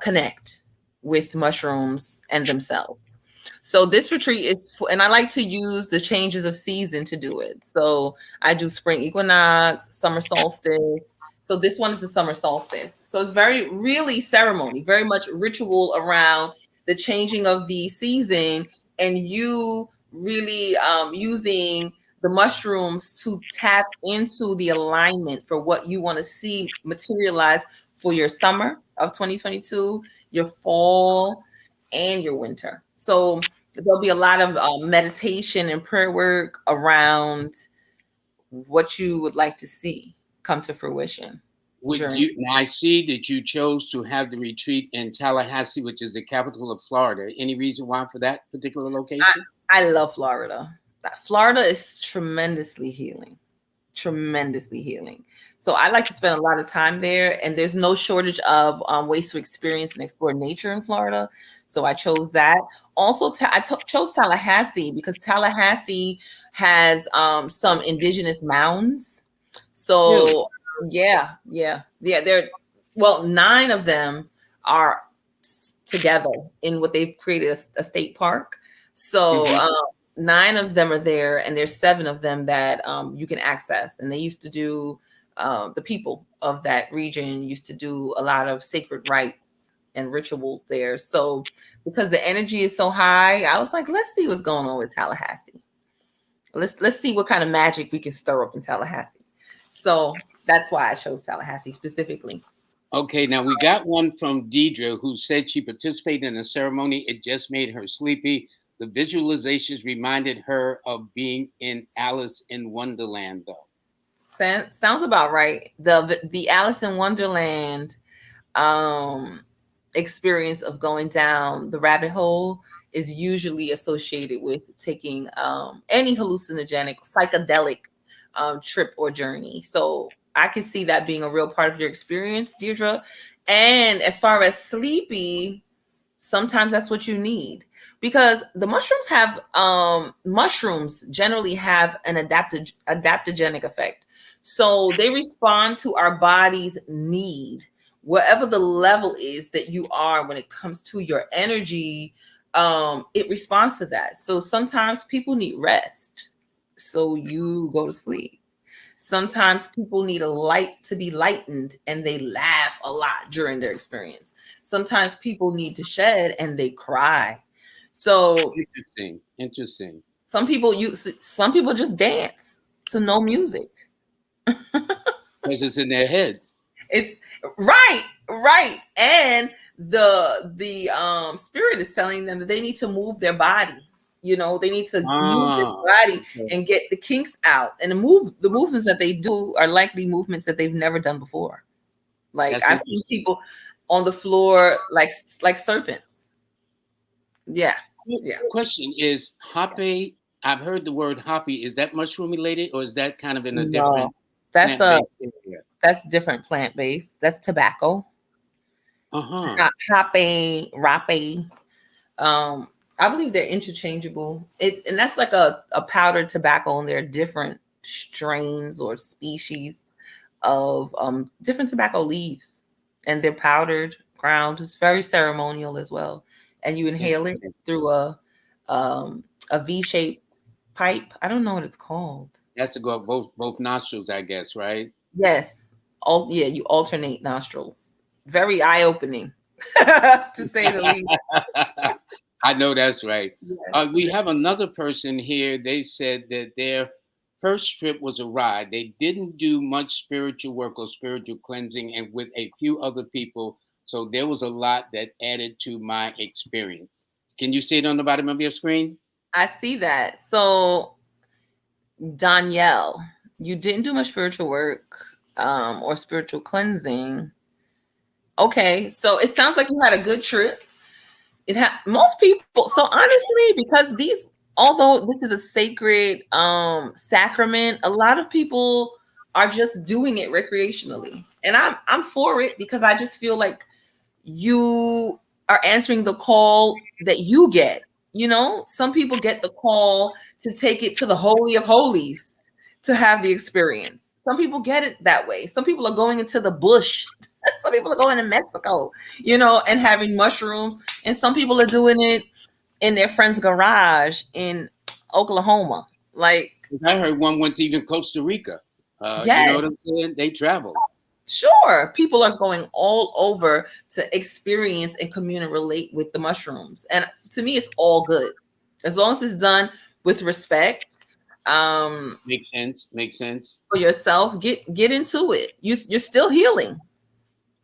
Speaker 2: connect with mushrooms and themselves. So this retreat is, and I like to use the changes of season to do it. So I do spring equinox, summer solstice. So this one is the summer solstice. So it's very, really ceremony, very much ritual around the changing of the season, and you really using the mushrooms to tap into the alignment for what you want to see materialize for your summer of 2022, your fall, and your winter. So there'll be a lot of meditation and prayer work around what you would like to see come to fruition
Speaker 1: Would
Speaker 2: during.
Speaker 1: you? Now I see that you chose to have the retreat in Tallahassee, which is the capital of Florida. Any reason why for that particular location?
Speaker 2: I love Florida. Florida is tremendously healing. Tremendously healing. So I like to spend a lot of time there, and there's no shortage of ways to experience and explore nature in Florida. So I chose that. Also, chose Tallahassee because Tallahassee has some indigenous mounds.
Speaker 1: Really?
Speaker 2: So yeah. They're well, 9 of them are together in what they've created a state park. So
Speaker 1: Hmm.
Speaker 2: 9 of them are there, and there's 7 of them that you can access. And they used to do the people of that region used to do a lot of sacred rites and rituals there. So because the energy is so high, I was like, let's see what's going on with Tallahassee. Let's see what kind of magic we can stir up in Tallahassee. So that's why I chose Tallahassee specifically.
Speaker 1: Okay, now we got one from Deidre who said she participated in a ceremony. It just made her sleepy. The visualizations reminded her of being in Alice in Wonderland, though.
Speaker 2: Sounds about right. The Alice in Wonderland um experience of going down the rabbit hole is usually associated with taking any hallucinogenic psychedelic trip or journey. So I can see that being a real part of your experience, Deirdre. And as far as sleepy, sometimes that's what you need, because the mushrooms generally have an adaptogenic effect. So they respond to our body's need, whatever the level is that you are when it comes to your energy. It responds to that. So sometimes people need rest, so you go to sleep. Sometimes people need a light to be lightened, and they laugh a lot during their experience. Sometimes people need to shed, and they cry. So
Speaker 1: Interesting. Interesting.
Speaker 2: some people just dance to no music.
Speaker 1: Because it's in their heads.
Speaker 2: It's right, right. And the spirit is telling them that they need to move their body. They need to move their
Speaker 1: Ah,
Speaker 2: body
Speaker 1: okay.
Speaker 2: and get the kinks out. And the movements that they do are likely movements that they've never done before. Like
Speaker 1: That's
Speaker 2: I've seen
Speaker 1: interesting.
Speaker 2: people, on the floor like serpents. Yeah. Yeah.
Speaker 1: Question is hape. I've heard the word happy. Is that mushroom related, or is that kind of in a
Speaker 2: No.
Speaker 1: different
Speaker 2: That's a
Speaker 1: plant-based area?
Speaker 2: that's different plant based. That's tobacco.
Speaker 1: Uh-huh.
Speaker 2: Hape, rape. Um, I believe they're interchangeable. And that's like a powdered tobacco, and there are different strains or species of different tobacco leaves, and they're powdered, ground. It's very ceremonial as well, and you inhale it
Speaker 1: Interesting.
Speaker 2: through a V-shaped pipe. I don't know what it's called.
Speaker 1: That's to go up both nostrils, I guess, right?
Speaker 2: Yes, all yeah, you alternate nostrils. Very eye opening, to say the least.
Speaker 1: I know that's right.
Speaker 2: Yes.
Speaker 1: We have another person here. They said that their first trip was a ride. They didn't do much spiritual work or spiritual cleansing, and with a few other people. So there was a lot that added to my experience. Can you see it on the bottom of your screen?
Speaker 2: I see that. So, Danielle, you didn't do much spiritual work or spiritual cleansing. Okay, so it sounds like you had a good trip. It had most people. So honestly, because these, although this is a sacred sacrament, a lot of people are just doing it recreationally, and I'm for it because I just feel like you are answering the call that you get. You know, some people get the call to take it to the holy of holies to have the experience. Some people get it that way. Some people are going into the bush. Some people are going to Mexico, and having mushrooms. And some people are doing it in their friend's garage in Oklahoma. Like,
Speaker 1: I heard one went to even Costa Rica. You know what
Speaker 2: yes,
Speaker 1: I'm saying? They traveled.
Speaker 2: sure. People are going all over to experience and commune and relate with the mushrooms. And to me, it's all good. As long as it's done with respect,
Speaker 1: Makes sense. Makes sense.
Speaker 2: for yourself, get into it. You're still healing.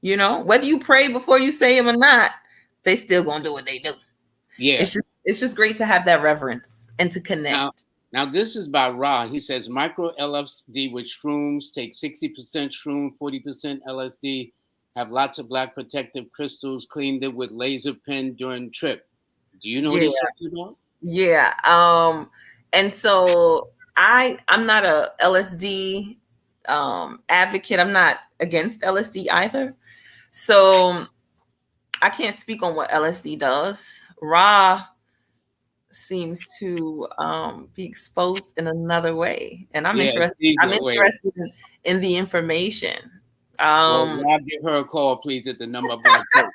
Speaker 2: Whether you pray before you say them or not, they still gonna do what they do.
Speaker 1: Yeah.
Speaker 2: It's just great to have that reverence and to
Speaker 1: Now,
Speaker 2: connect.
Speaker 1: now this is by Ra. He says micro LSD with shrooms take 60% shroom, 40% LSD. Have lots of black protective crystals. Cleaned it with laser pen during trip. Do you know what
Speaker 2: Yeah,
Speaker 1: he's talking about?
Speaker 2: yeah. And so I'm not a LSD advocate. I'm not against LSD either. So I can't speak on what LSD does. Ra seems to be exposed in another way, and I'm
Speaker 1: Yeah,
Speaker 2: interested.
Speaker 1: she's
Speaker 2: I'm
Speaker 1: aware.
Speaker 2: interested in the information.
Speaker 1: Well,
Speaker 2: Um,
Speaker 1: Rob, give her a call, please, at the number I'm going to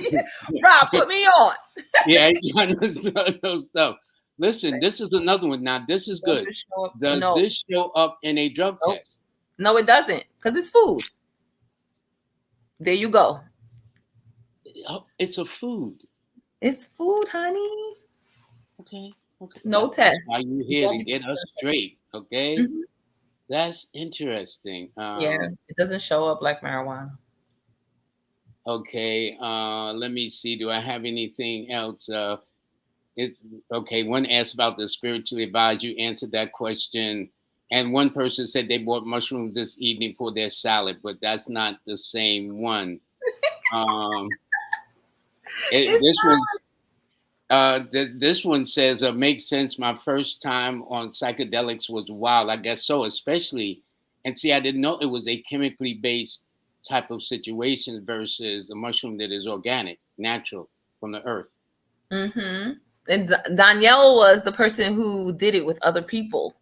Speaker 2: yeah,
Speaker 1: put.
Speaker 2: Rob, put me on.
Speaker 1: Yeah, I know stuff. Listen, this is another one. Now, this is
Speaker 2: Does
Speaker 1: good.
Speaker 2: it show up?
Speaker 1: Does
Speaker 2: No,
Speaker 1: this show up in a drug
Speaker 2: nope.
Speaker 1: test?
Speaker 2: No, it doesn't, because it's food. There you go.
Speaker 1: Oh, it's a food.
Speaker 2: It's food, honey.
Speaker 1: Okay. Okay.
Speaker 2: No
Speaker 1: That's
Speaker 2: test.
Speaker 1: why you're
Speaker 2: You
Speaker 1: here to
Speaker 2: won't be
Speaker 1: get us
Speaker 2: suspect.
Speaker 1: straight. Okay.
Speaker 2: Mhm.
Speaker 1: That's interesting.
Speaker 2: Yeah, it doesn't show up like marijuana.
Speaker 1: Okay. Let me see. Do I have anything else? It's okay. One asked about the spiritually advised. You answered that question. And one person said they bought mushrooms this evening for their salad, but that's not the same one. Um,
Speaker 2: It's
Speaker 1: this one's this one says makes sense. My first time on psychedelics was wild. I guess so, especially and see, I didn't know it was a chemically based type of situation versus a mushroom that is organic, natural from the earth.
Speaker 2: mm-hmm. And Danielle was the person who did it with other people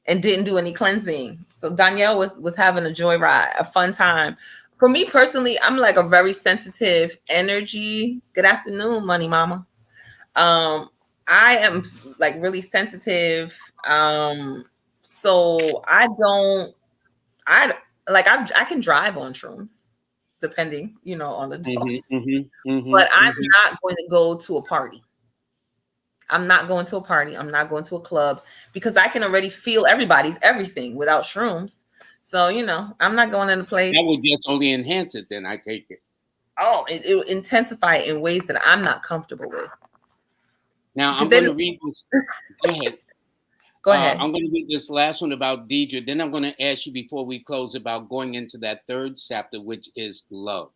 Speaker 2: and didn't do any cleansing. So Danielle was having a joyride, a fun time. For me personally, I'm like a very sensitive energy. Good afternoon, money mama. Um, I am like really sensitive. So I I can drive on shrooms, depending, on the dose. But I'm
Speaker 1: Hmm.
Speaker 2: not going to go to a party. I'm not going to a party. I'm not going to a club because I can already feel everybody's everything without shrooms. So, I'm not going in a
Speaker 1: That would
Speaker 2: place.
Speaker 1: just only enhance it. Then I take it.
Speaker 2: Oh, it will intensify it in ways that I'm not comfortable with.
Speaker 1: Now I'm going
Speaker 2: Then
Speaker 1: to read this. Go ahead.
Speaker 2: go ahead.
Speaker 1: I'm going to read this last one about Deidre. Then I'm going to ask you before we close about going into that third chapter, which is love.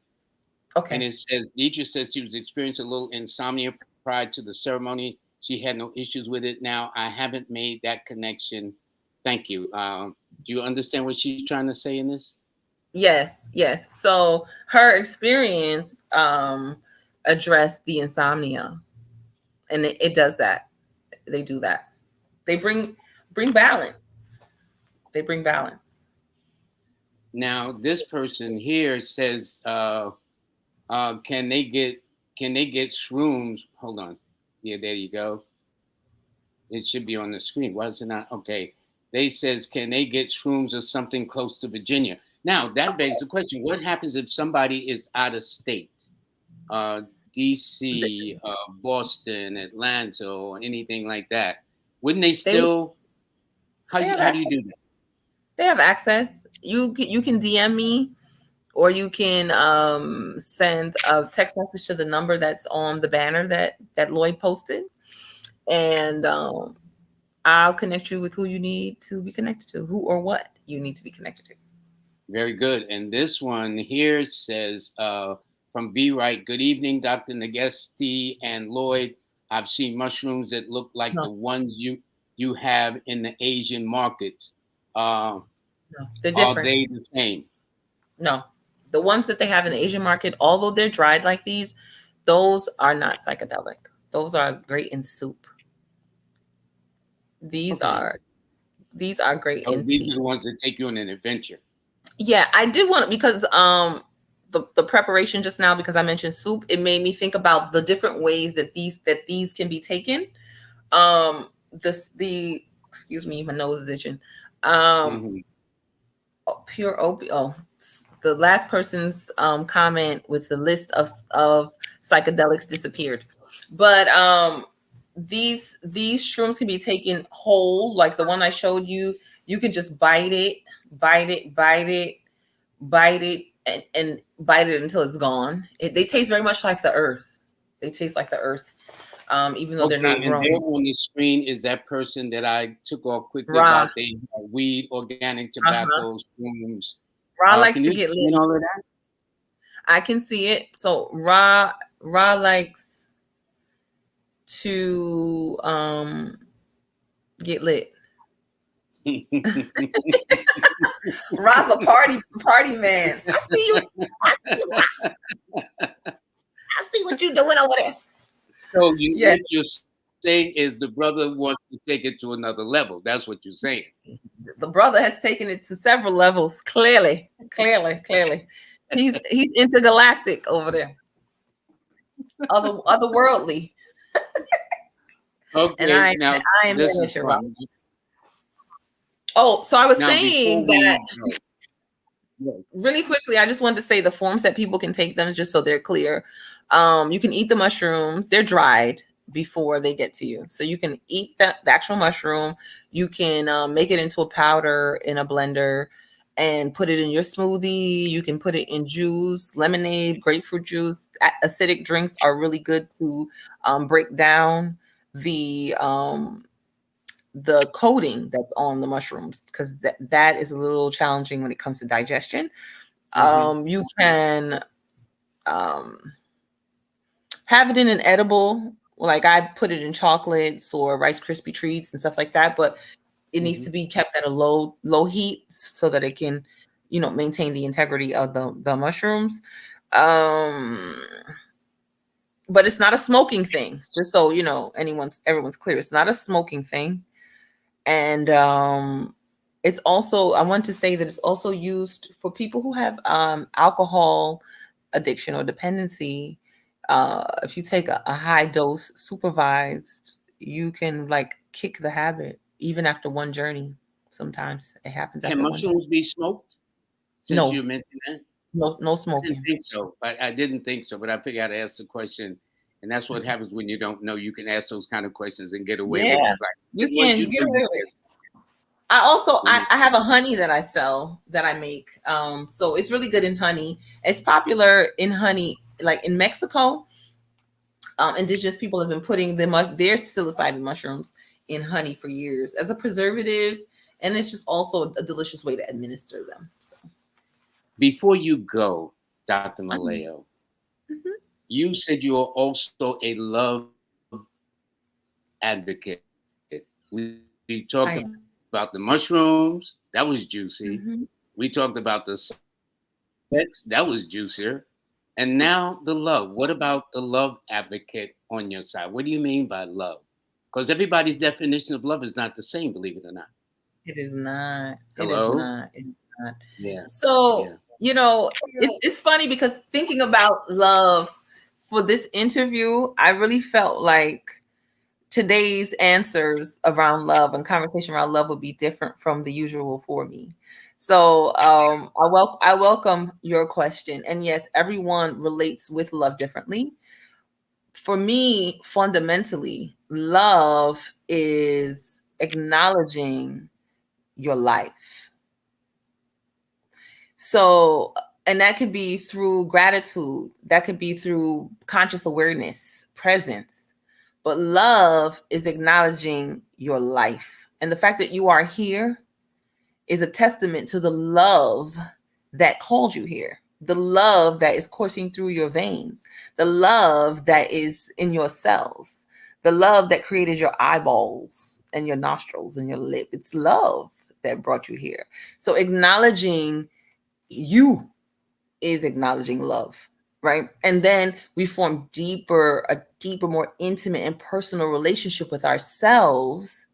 Speaker 1: And
Speaker 2: Okay.
Speaker 1: it says Deidre says she was experiencing a little insomnia prior to the ceremony. She had no issues with it. Now I haven't made that connection. Thank you. Do you understand what she's trying to say in this?
Speaker 2: Yes, yes. So her experience addressed the insomnia, and it does that. They do that. They bring balance. They bring balance.
Speaker 1: Now this person here says, can they get shrooms? Hold on. Yeah, there you go. It should be on the screen. Why is it not? Okay. They says, can they get shrooms or something close to Virginia? Now that begs the question: what happens if somebody is out of state, uh, D.C., Boston, Atlanta, or anything like that? Wouldn't they
Speaker 2: They
Speaker 1: still?
Speaker 2: they have
Speaker 1: How do you
Speaker 2: access.
Speaker 1: do that?
Speaker 2: They have access. You can DM me, or you can send a text message to the number that's on the banner that Lloyd posted, and I'll connect you with who you need to be connected to, who or what you need to be connected to.
Speaker 1: Very good. And this one here says, from B Right, good evening, Dr. Negesti and Lloyd. I've seen mushrooms that look like
Speaker 2: No,
Speaker 1: the ones you have in the Asian markets. Uh,
Speaker 2: no, they're
Speaker 1: are
Speaker 2: different.
Speaker 1: they the same?
Speaker 2: No, the ones that they have in the Asian market, although they're dried like these, those are not psychedelic. Those are great in soup. These
Speaker 1: Okay.
Speaker 2: are these are great
Speaker 1: Oh,
Speaker 2: in
Speaker 1: these are
Speaker 2: tea.
Speaker 1: the ones that take you on an adventure.
Speaker 2: Yeah, I did want because the preparation just now, because I mentioned soup, it made me think about the different ways that these can be taken. This the excuse me, my nose is itching. Um
Speaker 1: Hmm.
Speaker 2: Pure opiate. Oh, the last person's comment with the list of psychedelics disappeared, but these shrooms can be taken whole, like the one I showed you. You can just bite it, and bite it until it's gone. They taste very much like the earth. They taste like the earth, even though they're
Speaker 1: Okay,
Speaker 2: not
Speaker 1: and there
Speaker 2: grown.
Speaker 1: on the screen is that person that I took off quickly
Speaker 2: Ra,
Speaker 1: about they weed, organic
Speaker 2: uh-huh.
Speaker 1: tobacco, shrooms.
Speaker 2: Ra
Speaker 1: Can
Speaker 2: likes
Speaker 1: you
Speaker 2: to get lit.
Speaker 1: explain all of that?
Speaker 2: I can see it. So Ra likes to get lit. Ra's a party man. I see you. I see what you doing over there.
Speaker 1: So
Speaker 2: Yes,
Speaker 1: what you're saying is the brother wants to take it to another level. That's what you're saying.
Speaker 2: the brother has taken it to several levels. Clearly. He's intergalactic over there, otherworldly. And
Speaker 1: Okay, now
Speaker 2: I am
Speaker 1: this
Speaker 2: very
Speaker 1: is
Speaker 2: much your.
Speaker 1: fun.
Speaker 2: Oh, so I was
Speaker 1: Now before
Speaker 2: saying that
Speaker 1: we go, yes.
Speaker 2: really quickly. I just wanted to say the forms that people can take them, just so they're clear. You can eat the mushrooms. They're dried before they get to you, so you can eat the actual mushroom. You can make it into a powder in a blender and put it in your smoothie. You can put it in juice, lemonade, grapefruit juice. Acidic drinks are really good to break down the coating that's on the mushrooms, because that is a little challenging when it comes to digestion.
Speaker 1: Hmm.
Speaker 2: You can um, have it in an edible, like I put it in chocolates or Rice Krispie treats and stuff like that, but it needs
Speaker 1: Hmm.
Speaker 2: to be kept at a low heat so that it can, maintain the integrity of the mushrooms. Um, but it's not a smoking thing, just so everyone's clear. It's not a smoking thing. And it's also, I want to say that it's also used for people who have alcohol addiction or dependency. If you take a high dose supervised, you can like kick the habit even after one journey. Sometimes it happens
Speaker 1: Can
Speaker 2: after one journey.
Speaker 1: mushrooms be smoked? Since you
Speaker 2: No,
Speaker 1: mentioned that,
Speaker 2: no
Speaker 1: I didn't
Speaker 2: smoking.
Speaker 1: think so. I didn't think so, but I figured I'd ask the question. And that's what happens when you don't know. You can ask those kind of questions and get away with it.
Speaker 2: Yeah,
Speaker 1: Like,
Speaker 2: you
Speaker 1: what
Speaker 2: can
Speaker 1: you
Speaker 2: get
Speaker 1: do?
Speaker 2: away with it. I also
Speaker 1: Mhm.
Speaker 2: I have a honey that I sell, that I make. So it's really good in honey. It's popular in honey, like in Mexico. Indigenous people have been putting their psilocybin mushrooms in honey for years as a preservative, and it's just also a delicious way to administer them. So
Speaker 1: Before you go, Dr.
Speaker 2: Mhm.
Speaker 1: Maleo,
Speaker 2: Mhm.
Speaker 1: You said you are also a love advocate. We talked about the mushrooms,
Speaker 2: I am.
Speaker 1: that was juicy. We talked about the
Speaker 2: Mhm.
Speaker 1: sex, that was juicier. And now the love. What about the love advocate on your side? What do you mean by love? Because everybody's definition of love is not the same, believe it or not.
Speaker 2: It is not. It is
Speaker 1: Hello?
Speaker 2: not. It is not.
Speaker 1: Yeah.
Speaker 2: So,
Speaker 1: Yeah.
Speaker 2: it's funny because thinking about love for this interview, I really felt like today's answers around love and conversation around love would be different from the usual for me. So, I welcome your question, and yes, everyone relates with love differently. For me, fundamentally, love is acknowledging your life. So, and that could be through gratitude, that could be through conscious awareness, presence. But love is acknowledging your life. And the fact that you are here is a testament to the love that called you here, the love that is coursing through your veins, the love that is in your cells, the love that created your eyeballs and your nostrils and your lip. It's love that brought you here. So acknowledging you is acknowledging love, right? And then we form a deeper, more intimate and personal relationship with ourselves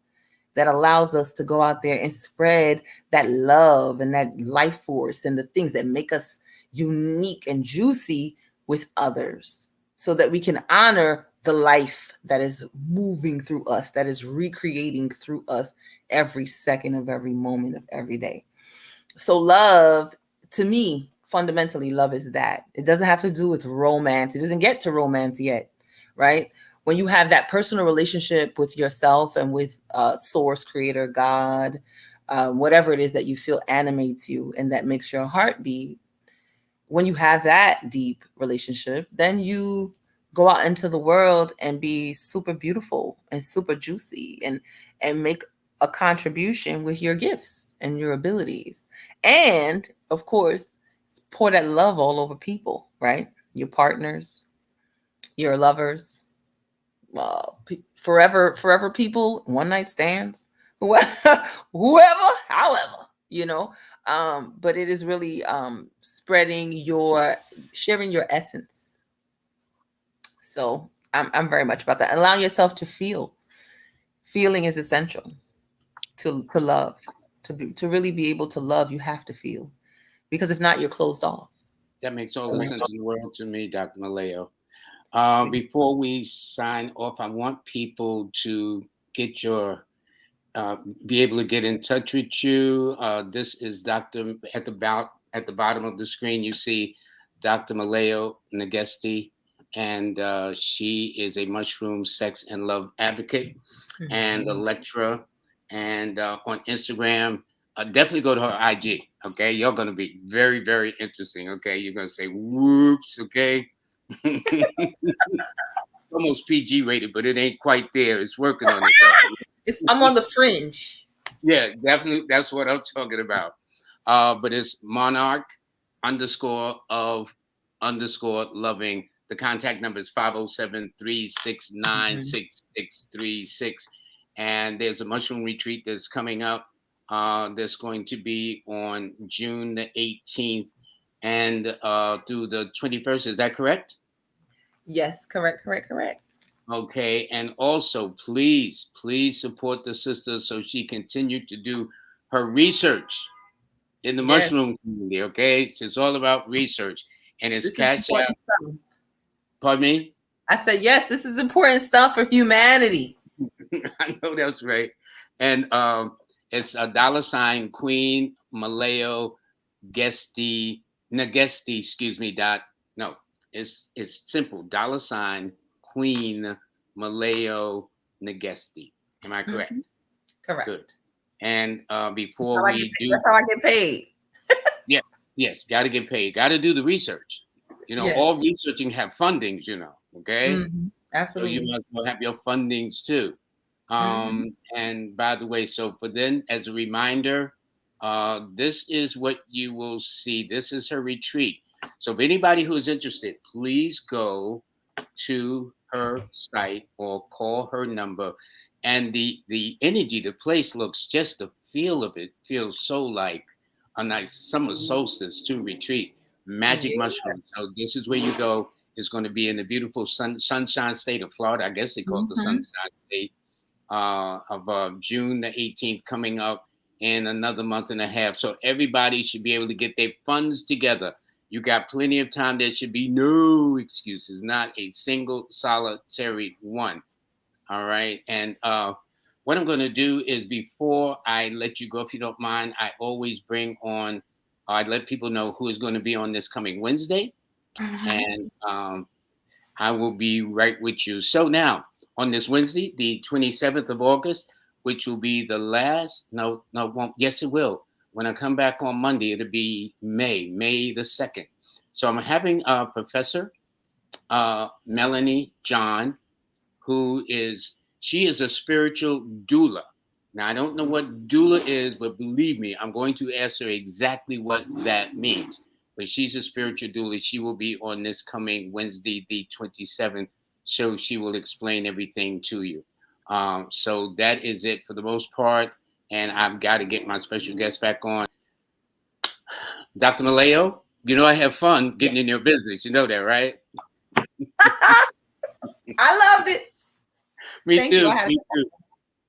Speaker 2: that allows us to go out there and spread that love and that life force and the things that make us unique and juicy with others so that we can honor the life that is moving through us, that is recreating through us every second of every moment of every day. So love, to me, fundamentally, love is that. It doesn't have to do with romance. It doesn't get to romance yet, right? When you have that personal relationship with yourself and with source, creator, God, whatever it is that you feel animates you and that makes your heart beat, when you have that deep relationship, then you go out into the world and be super beautiful and super juicy and make a contribution with your gifts and your abilities. And of course, pour that love all over people, right? Your partners, your lovers, forever people, one night stands, whoever, however, but it is really sharing your essence. So I'm very much about that. Allowing yourself to feel. Feeling is essential to love. To really be able to love, you have to feel, because if not, you're closed off.
Speaker 1: That makes all
Speaker 2: That
Speaker 1: the
Speaker 2: makes
Speaker 1: sense in the world to me, Dr. Malayo.
Speaker 2: sense.
Speaker 1: Before we sign off, I want people to get your uh, be able to get in touch with you. This is Dr. At the bottom of the screen. You see Dr. Milayo Negesti, and she is a mushroom sex and love advocate and a
Speaker 2: Mhm.
Speaker 1: lecturer. And on Instagram, definitely go to her IG. Okay, you're gonna be very interesting. Okay, you're gonna say whoops. Okay. Almost PG rated, but it ain't quite there. It's working on it though.
Speaker 2: I'm on the fringe.
Speaker 1: Yeah, definitely. That's what I'm talking about. But it's monarch _of _loving. The contact number is 507-369-6636. And there's a mushroom retreat that's coming up. That's going to be on June the 18th and through the 21st. Is that correct?
Speaker 2: Yes, correct.
Speaker 1: Okay, and also please support the sister so she continue to do her research in the
Speaker 2: Yes,
Speaker 1: mushroom community. Okay, it's all about research, and it's
Speaker 2: this is
Speaker 1: cash out.
Speaker 2: important stuff.
Speaker 1: Pardon me.
Speaker 2: I said, yes, this is important stuff for humanity.
Speaker 1: I know that's right, and it's a dollar sign Queen Malayo Gesti Negesti. Excuse me. Dot no, it's simple. Dollar sign Queen Malayo Negesti. Am I
Speaker 2: Mhm.
Speaker 1: correct? Good.
Speaker 2: Correct.
Speaker 1: And
Speaker 2: That's
Speaker 1: before
Speaker 2: how I get
Speaker 1: we
Speaker 2: paid.
Speaker 1: do,
Speaker 2: That's how I get paid.
Speaker 1: yeah, yes, got to get paid. Got to do the research.
Speaker 2: Yes.
Speaker 1: All researching have fundings. Okay. So you
Speaker 2: Absolutely.
Speaker 1: must well have your fundings too.
Speaker 2: Hmm.
Speaker 1: And by the way, so for then, as a reminder, this is what you will see. This is her retreat. So if anybody who is interested, please go to her site or call her number. And the energy, the place looks, just the feel of it feels so like a nice summer solstice to retreat. Magic
Speaker 2: Yeah.
Speaker 1: mushrooms. So this is where you go. It's going to be in the beautiful sunshine state of Florida. I guess they call it the
Speaker 2: Mhm.
Speaker 1: Sunshine State of June the 18th, coming up in another month and a half. So everybody should be able to get their funds together. You got plenty of time. There should be no excuses, not a single solitary one. All right. And what I'm going to do is, before I let you go, if you don't mind, I always bring on, I let people know who is going to be on this coming Wednesday.
Speaker 2: Mhm.
Speaker 1: And I will be right with you. So now, on this Wednesday, the 27th of August, which will be the last, no, it won't. Yes, it will. When I come back on Monday, it'll be May the 2nd. So I'm having Professor Melanie John, she is a spiritual doula. Now, I don't know what doula is, but believe me, I'm going to ask her exactly what that means. But she's a spiritual doula. She will be on this coming Wednesday, the 27th. So she will explain everything to you. So that is it for the most part. And I've got to get my special guest back on. Dr. Milayo, you know I have fun
Speaker 2: Yeah.
Speaker 1: getting in your business. You know that, right?
Speaker 2: I loved it.
Speaker 1: Me
Speaker 2: Thank you. I
Speaker 1: too.
Speaker 2: had a
Speaker 1: Me too.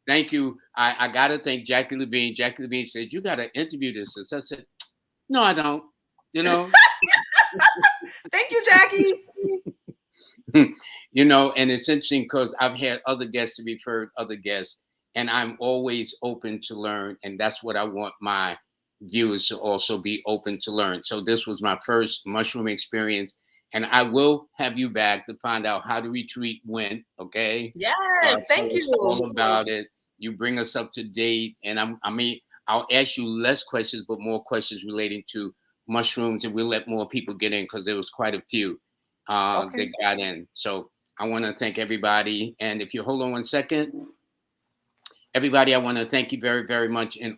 Speaker 1: Thank you. I got to thank Jackie Levine. Jackie Levine said, "You got to interview this." I said, "No, I don't." You know,
Speaker 2: thank you, Jackie.
Speaker 1: and it's interesting because I've had other guests to refer other guests, and I'm always open to learn, and that's what I want my viewers to also be open to learn. So this was my first mushroom experience, and I will have you back to find out how to retreat when. Okay.
Speaker 2: Yes,
Speaker 1: Tell
Speaker 2: thank
Speaker 1: us
Speaker 2: you.
Speaker 1: all about it. You bring us up to date, and I'll ask you less questions, but more questions relating to mushrooms, and we'll let more people get in because there was quite a few
Speaker 2: Okay.
Speaker 1: that got in. So I want to thank everybody, and if you hold on 1 second, everybody, I want to thank you very, very much, and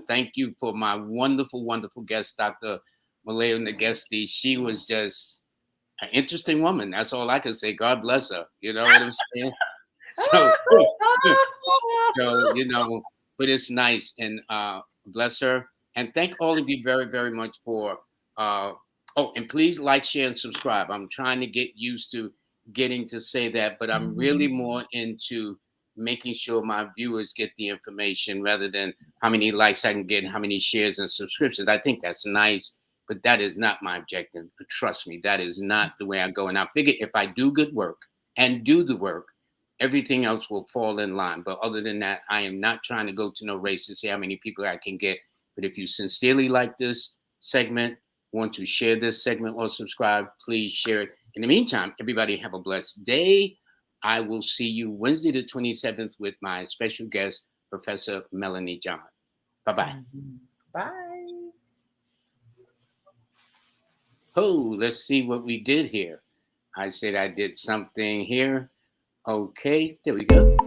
Speaker 1: thank you for my wonderful, wonderful guest, Dr. Milayo Negesti. She was just an interesting woman. That's all I can say. God bless her. You know what I'm saying? So, so, but it's nice, and bless her. And thank all of you very, very much for and please like, share, and subscribe. I'm trying to get used to getting to say that, but I'm really more into making sure my viewers get the information rather than how many likes I can get, how many shares and subscriptions. I think that's nice, but that is not my objective. Trust me, that is not the way I go. And I figure if I do good work and do the work, everything else will fall in line. But other than that, I am not trying to go to no race to see how many people I can get. But if you sincerely like this segment, want to share this segment or subscribe, please share it. In the meantime, everybody have a blessed day. I will see you Wednesday the 27th with my special guest, Professor Melanie John. Bye bye.
Speaker 2: Mhm. Bye.
Speaker 1: Oh, let's see what we did here. I said I did something here. Okay, there we go.